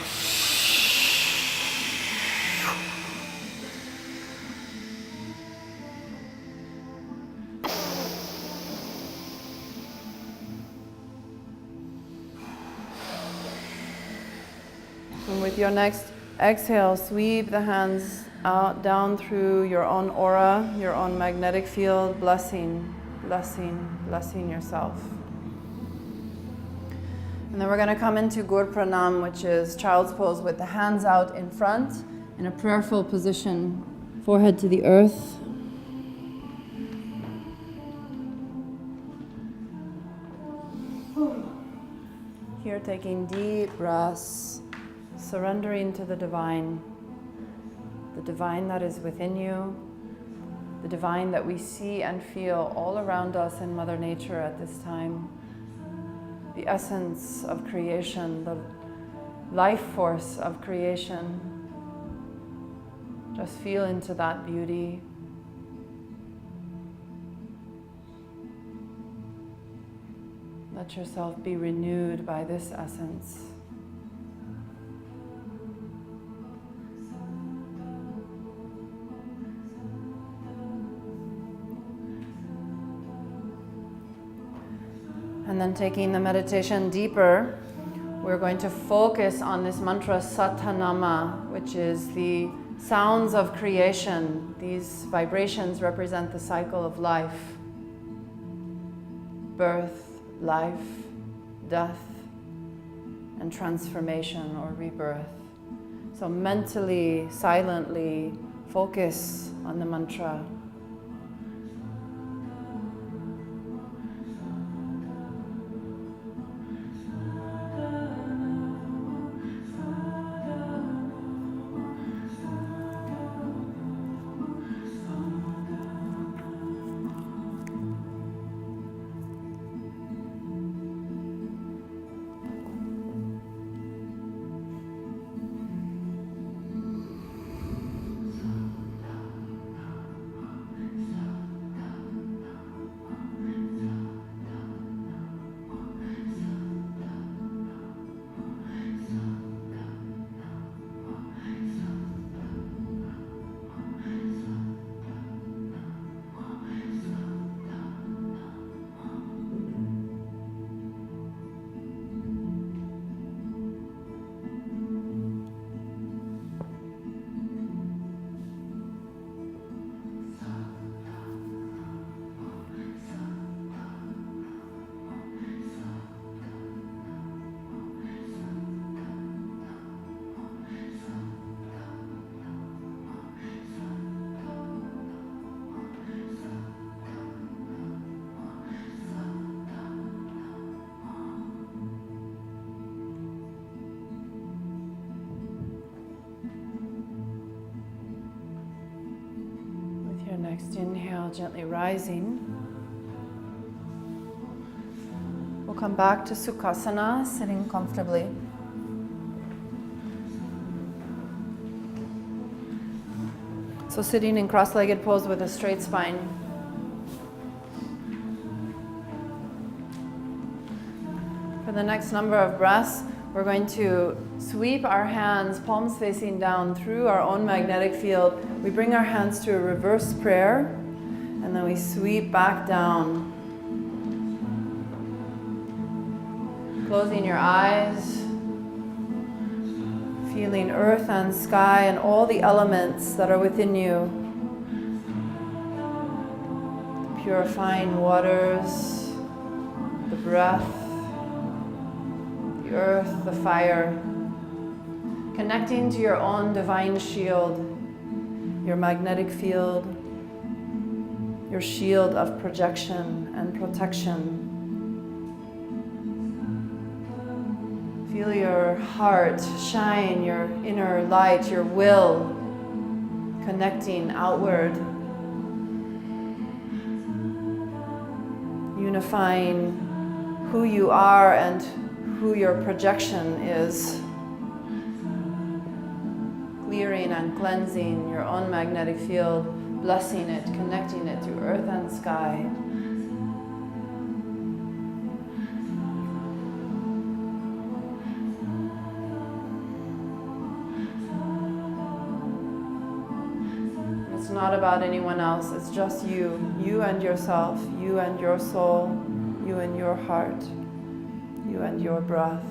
Speaker 1: And with your next exhale, sweep the hands out, down through your own aura, your own magnetic field, blessing, blessing, blessing yourself. And then we're going to come into Gur Pranam, which is child's pose with the hands out in front in a prayerful position, forehead to the earth. Here taking deep breaths, surrendering to the divine that is within you, the divine that we see and feel all around us in Mother Nature at this time. The essence of creation, the life force of creation. Just feel into that beauty. Let yourself be renewed by this essence. And then taking the meditation deeper, we're going to focus on this mantra Satanama, which is the sounds of creation. These vibrations represent the cycle of life. Birth, life, death, and transformation or rebirth. So mentally, silently focus on the mantra. Next inhale, gently rising. We'll come back to Sukhasana, sitting comfortably. So sitting in cross-legged pose with a straight spine. For the next number of breaths, we're going to sweep our hands, palms facing down, through our own magnetic field. We bring our hands to a reverse prayer, and then we sweep back down. Closing your eyes, Feeling earth and sky and all the elements that are within you. The purifying waters, the breath, the earth, the fire. Connecting to your own divine shield, your magnetic field, your shield of projection and protection. Feel your heart shine, your inner light, your will connecting outward, unifying who you are and who your projection is, clearing and cleansing your own magnetic field, blessing it, connecting it to earth and sky. It's not about anyone else, it's just you. You and yourself, you and your soul, you and your heart, you and your breath,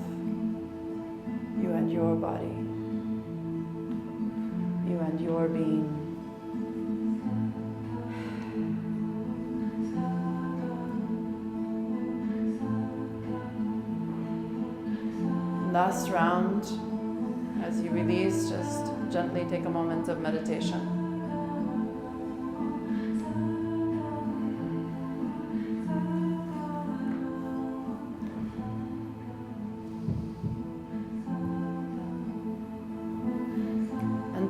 Speaker 1: you and your body, you and your being. Last round, as you release, just gently take a moment of meditation.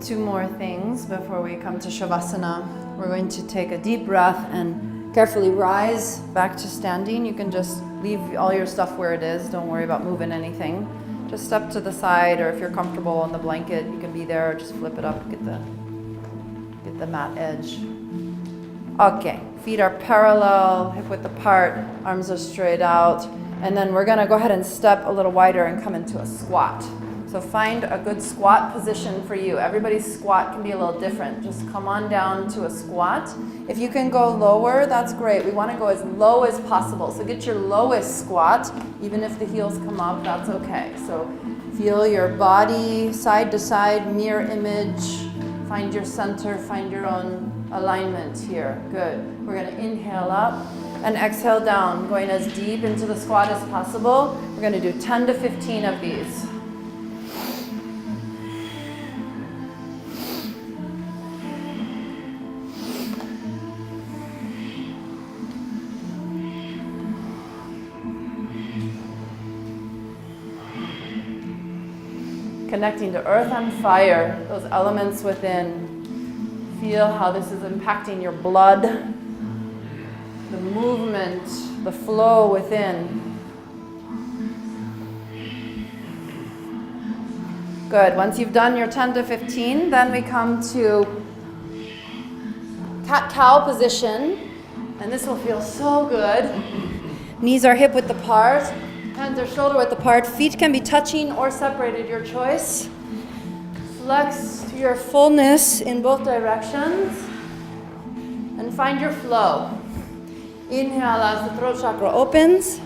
Speaker 1: Two more things before we come to Shavasana. We're going to take a deep breath and carefully rise back to standing. You can just leave all your stuff where it is. Don't worry about moving anything. Just step to the side, or if you're comfortable on the blanket, you can be there. Just flip it up, get the mat edge. Okay, feet are parallel, hip width apart, arms are straight out. And then we're gonna go ahead and step a little wider and come into a squat. So find a good squat position for you. Everybody's squat can be a little different. Just come on down to a squat. If you can go lower, that's great. We want to go as low as possible. So get your lowest squat. Even if the heels come up, that's okay. So feel your body side to side, mirror image. Find your center, find your own alignment here. Good. We're going to inhale up and exhale down, going as deep into the squat as possible. We're going to do 10 to 15 of these. Connecting to earth and fire, those elements within. Feel how this is impacting your blood, the movement, the flow within. Good. Once you've done your 10 to 15, then we come to cat-cow position. And this will feel so good. Knees are hip width apart. Hands are shoulder width apart. Feet can be touching or separated, your choice. Flex to your fullness in both directions. And find your flow. Inhale as the throat chakra opens.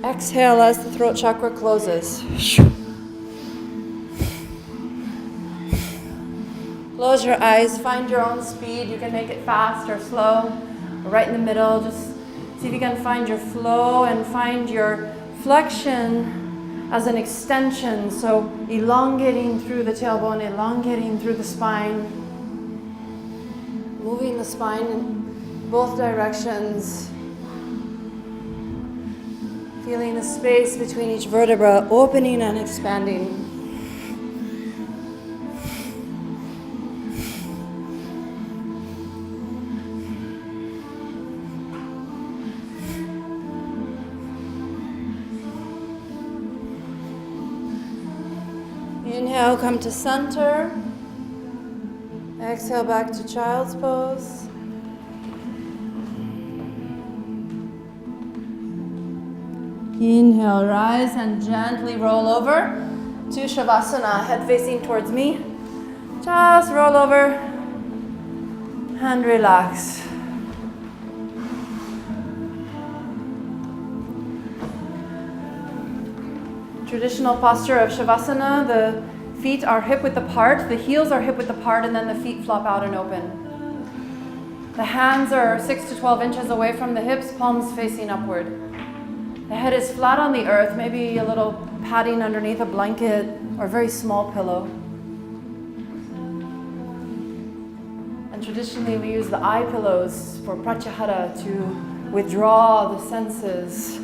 Speaker 1: Exhale as the throat chakra closes. Close your eyes. Find your own speed. You can make it fast or slow. Right in the middle. Just see if you can find your flow and find your flexion as an extension. So elongating through the tailbone, elongating through the spine. Moving the spine in both directions. Feeling the space between each vertebra opening and expanding. Inhale, come to center. Exhale back to child's pose. Inhale, rise and gently roll over to Shavasana, head facing towards me. Just roll over and relax. Traditional posture of Shavasana, the Feet are hip width apart, the heels are hip width apart, and then the feet flop out and open. The hands are 6 to 12 inches away from the hips, palms facing upward. The head is flat on the earth, maybe a little padding underneath a blanket or a very small pillow. And traditionally we use the eye pillows for pratyahara to withdraw the senses.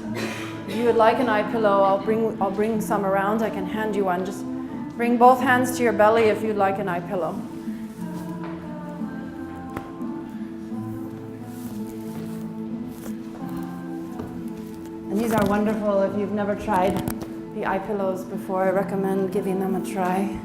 Speaker 1: If you would like an eye pillow, I'll bring some around. I can hand you one. Just bring both hands to your belly if you'd like an eye pillow. And these are wonderful. If you've never tried the eye pillows before, I recommend giving them a try.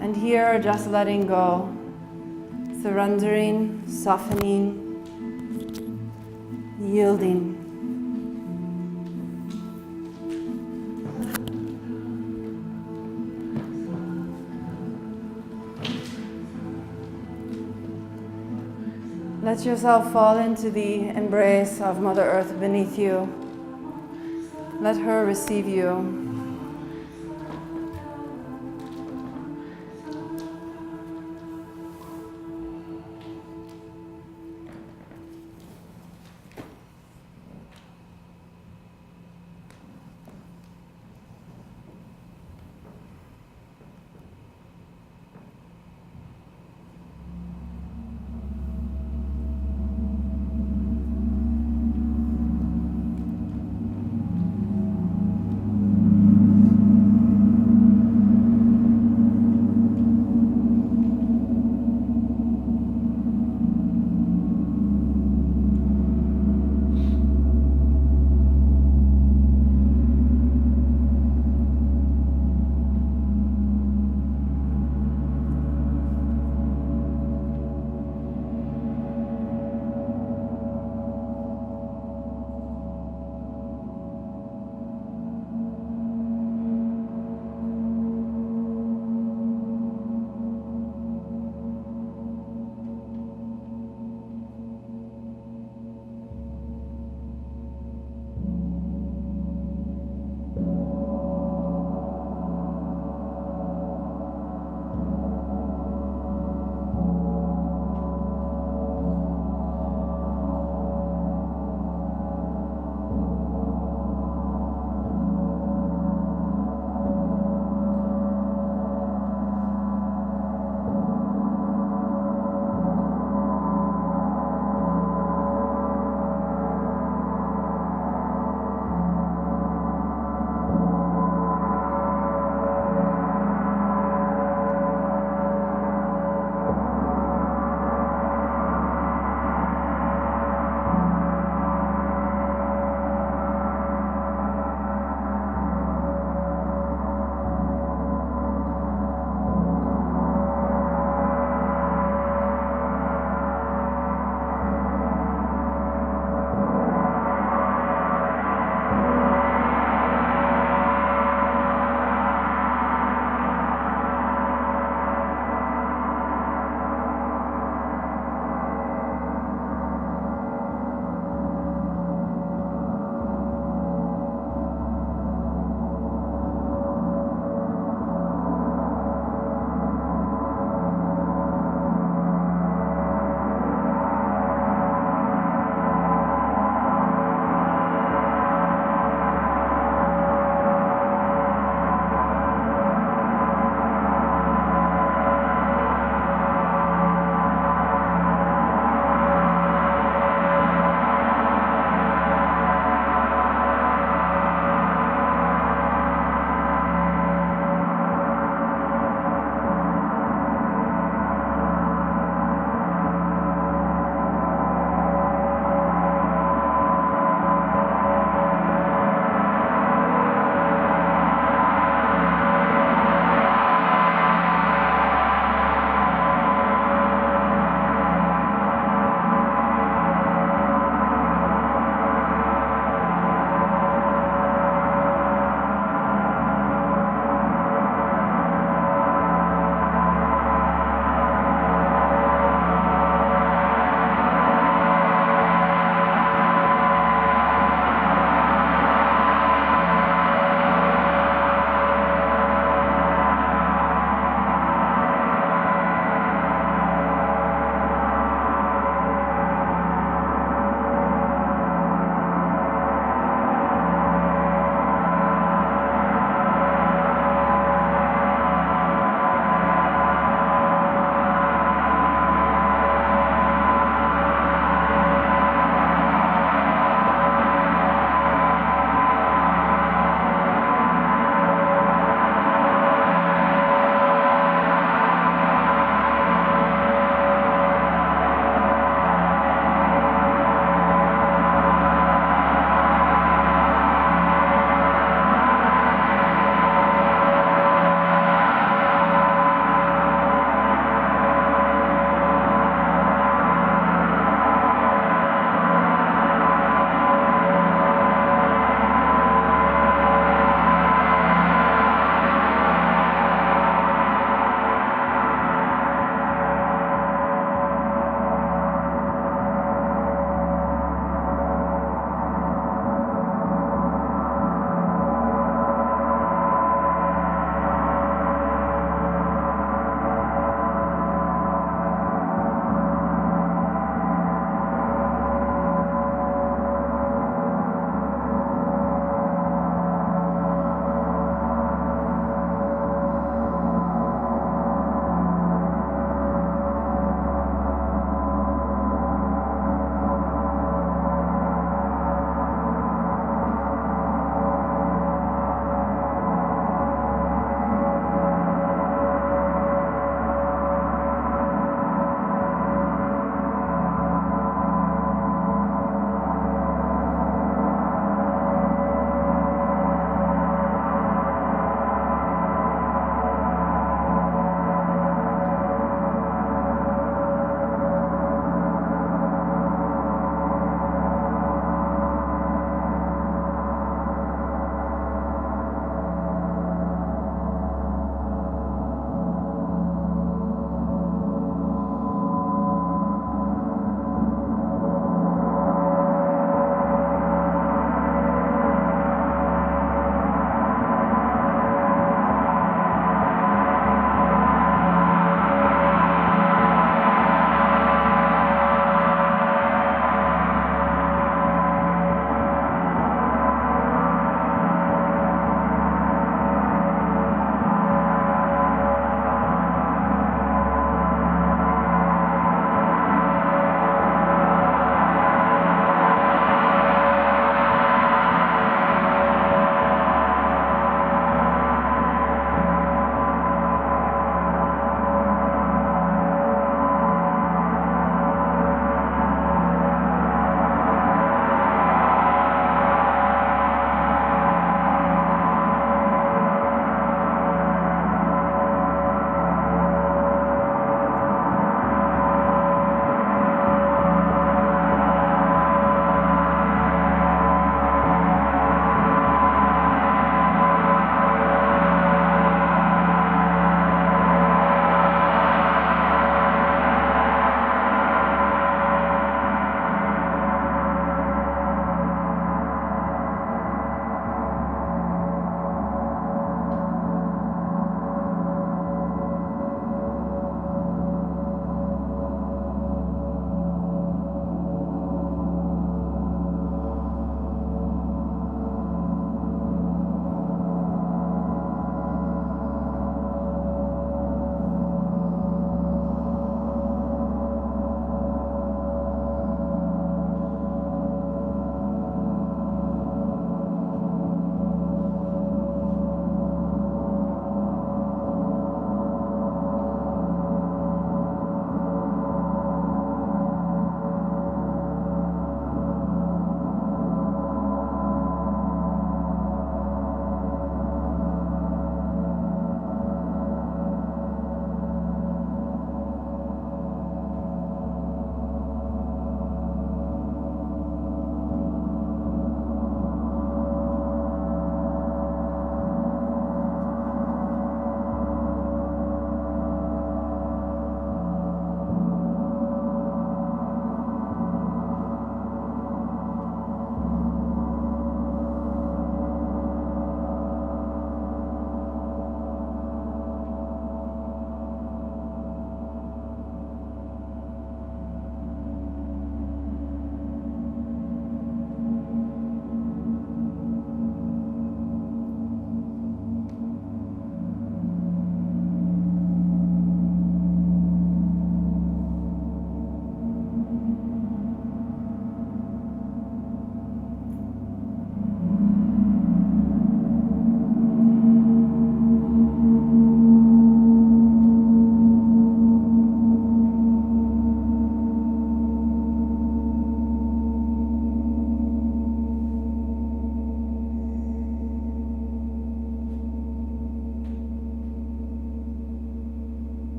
Speaker 1: And here, just letting go, surrendering, softening, yielding. Let yourself fall into the embrace of Mother Earth beneath you. Let her receive you.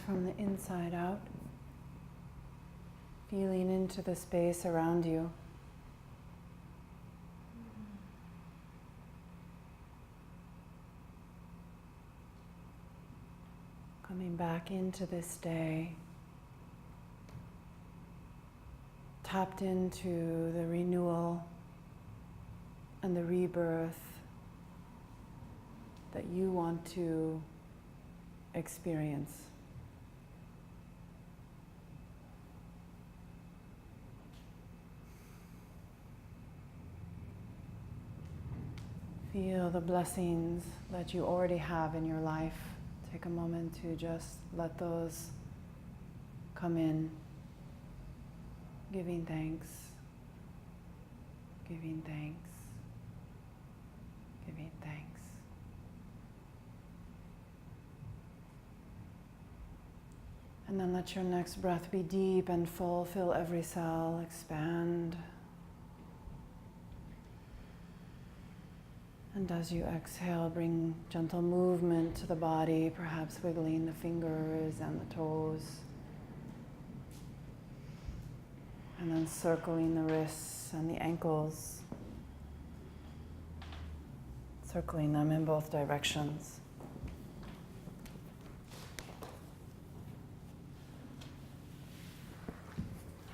Speaker 1: from the inside out, feeling into the space around you. Coming back into this day, tapped into the renewal and the rebirth that you want to experience. Feel the blessings that you already have in your life. Take a moment to just let those come in. Giving thanks, giving thanks, giving thanks. And then let your next breath be deep and full. Fill every cell, expand. And as you exhale, bring gentle movement to the body, perhaps wiggling the fingers and the toes. And then circling the wrists and the ankles. Circling them in both directions.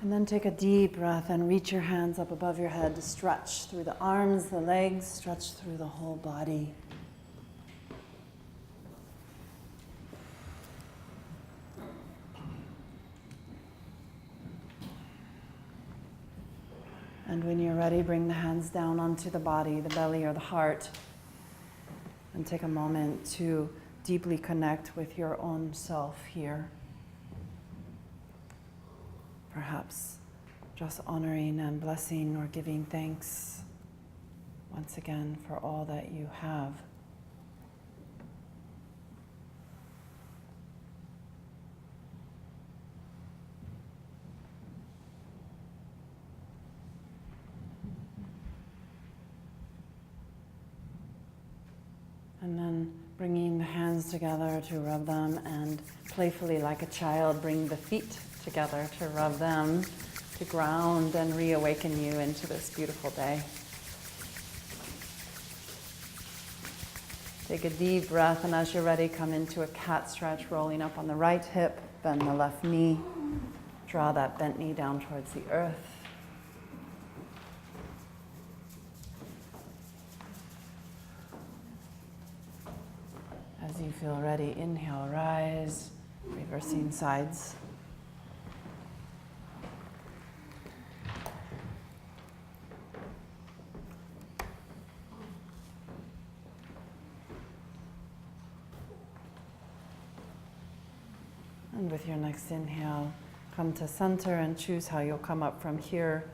Speaker 1: And then take a deep breath and reach your hands up above your head to stretch through the arms, the legs, stretch through the whole body. And when you're ready, bring the hands down onto the body, the belly or the heart, and take a moment to deeply connect with your own self here. Perhaps just honoring and blessing or giving thanks once again for all that you have. And then bringing the hands together to rub them, and playfully like a child, bring the feet together to rub them, to ground and reawaken you into this beautiful day. Take a deep breath, and as you're ready, come into a cat stretch, rolling up on the right hip, bend the left knee, draw that bent knee down towards the earth. As you feel ready, inhale, rise, reversing sides. And with your next inhale, come to center and choose how you'll come up from here,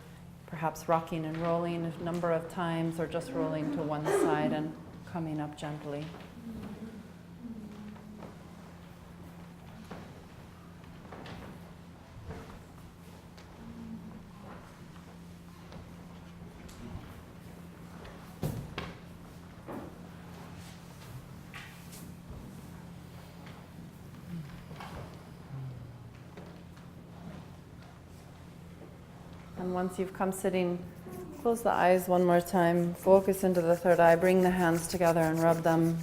Speaker 1: perhaps rocking and rolling a number of times, or just rolling to one side and coming up gently. And once you've come sitting, close the eyes one more time, focus into the third eye, bring the hands together and rub them.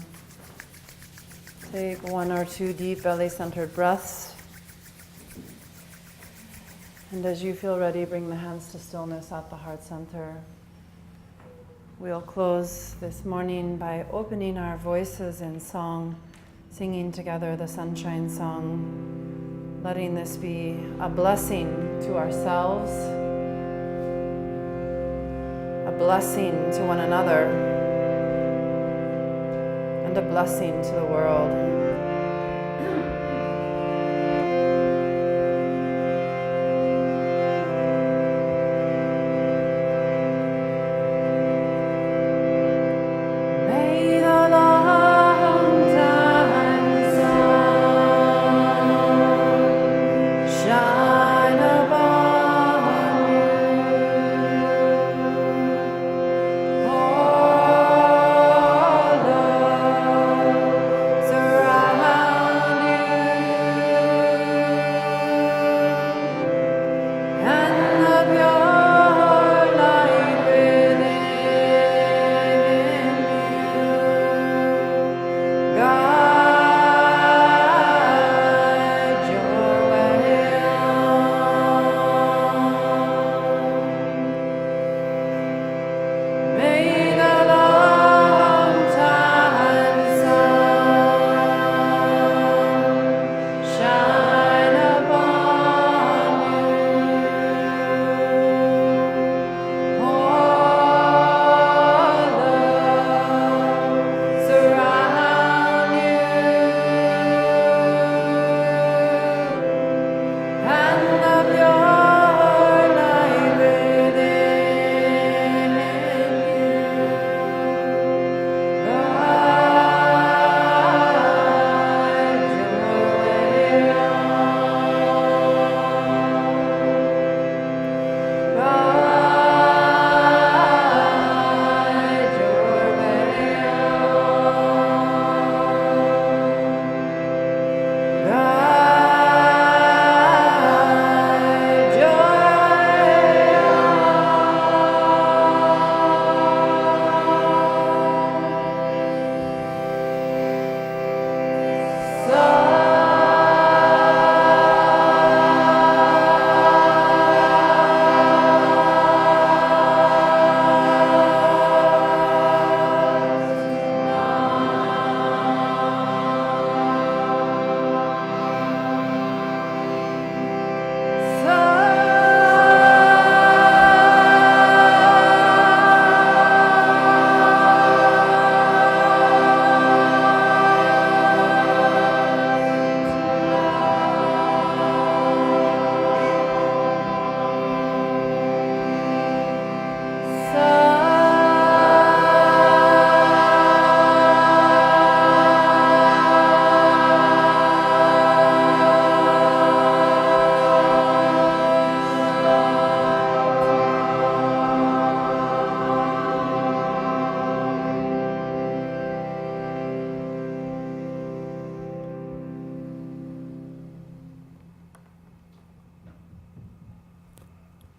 Speaker 1: Take one or two deep belly-centered breaths. And as you feel ready, bring the hands to stillness at the heart center. We'll close this morning by opening our voices in song, singing together the Sunshine Song, letting this be a blessing to ourselves, a blessing to one another, and a blessing to the world.
Speaker 2: Surround you.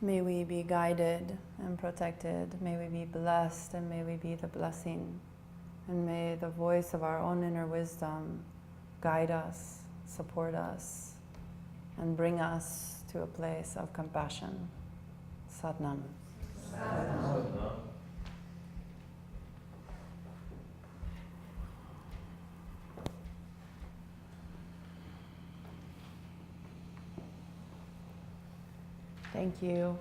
Speaker 1: May we be guided and protected. May we be blessed and may we be the blessing. And may the voice of our own inner wisdom guide us, support us, and bring us to a place of compassion. Satnam. Satnam. Thank you.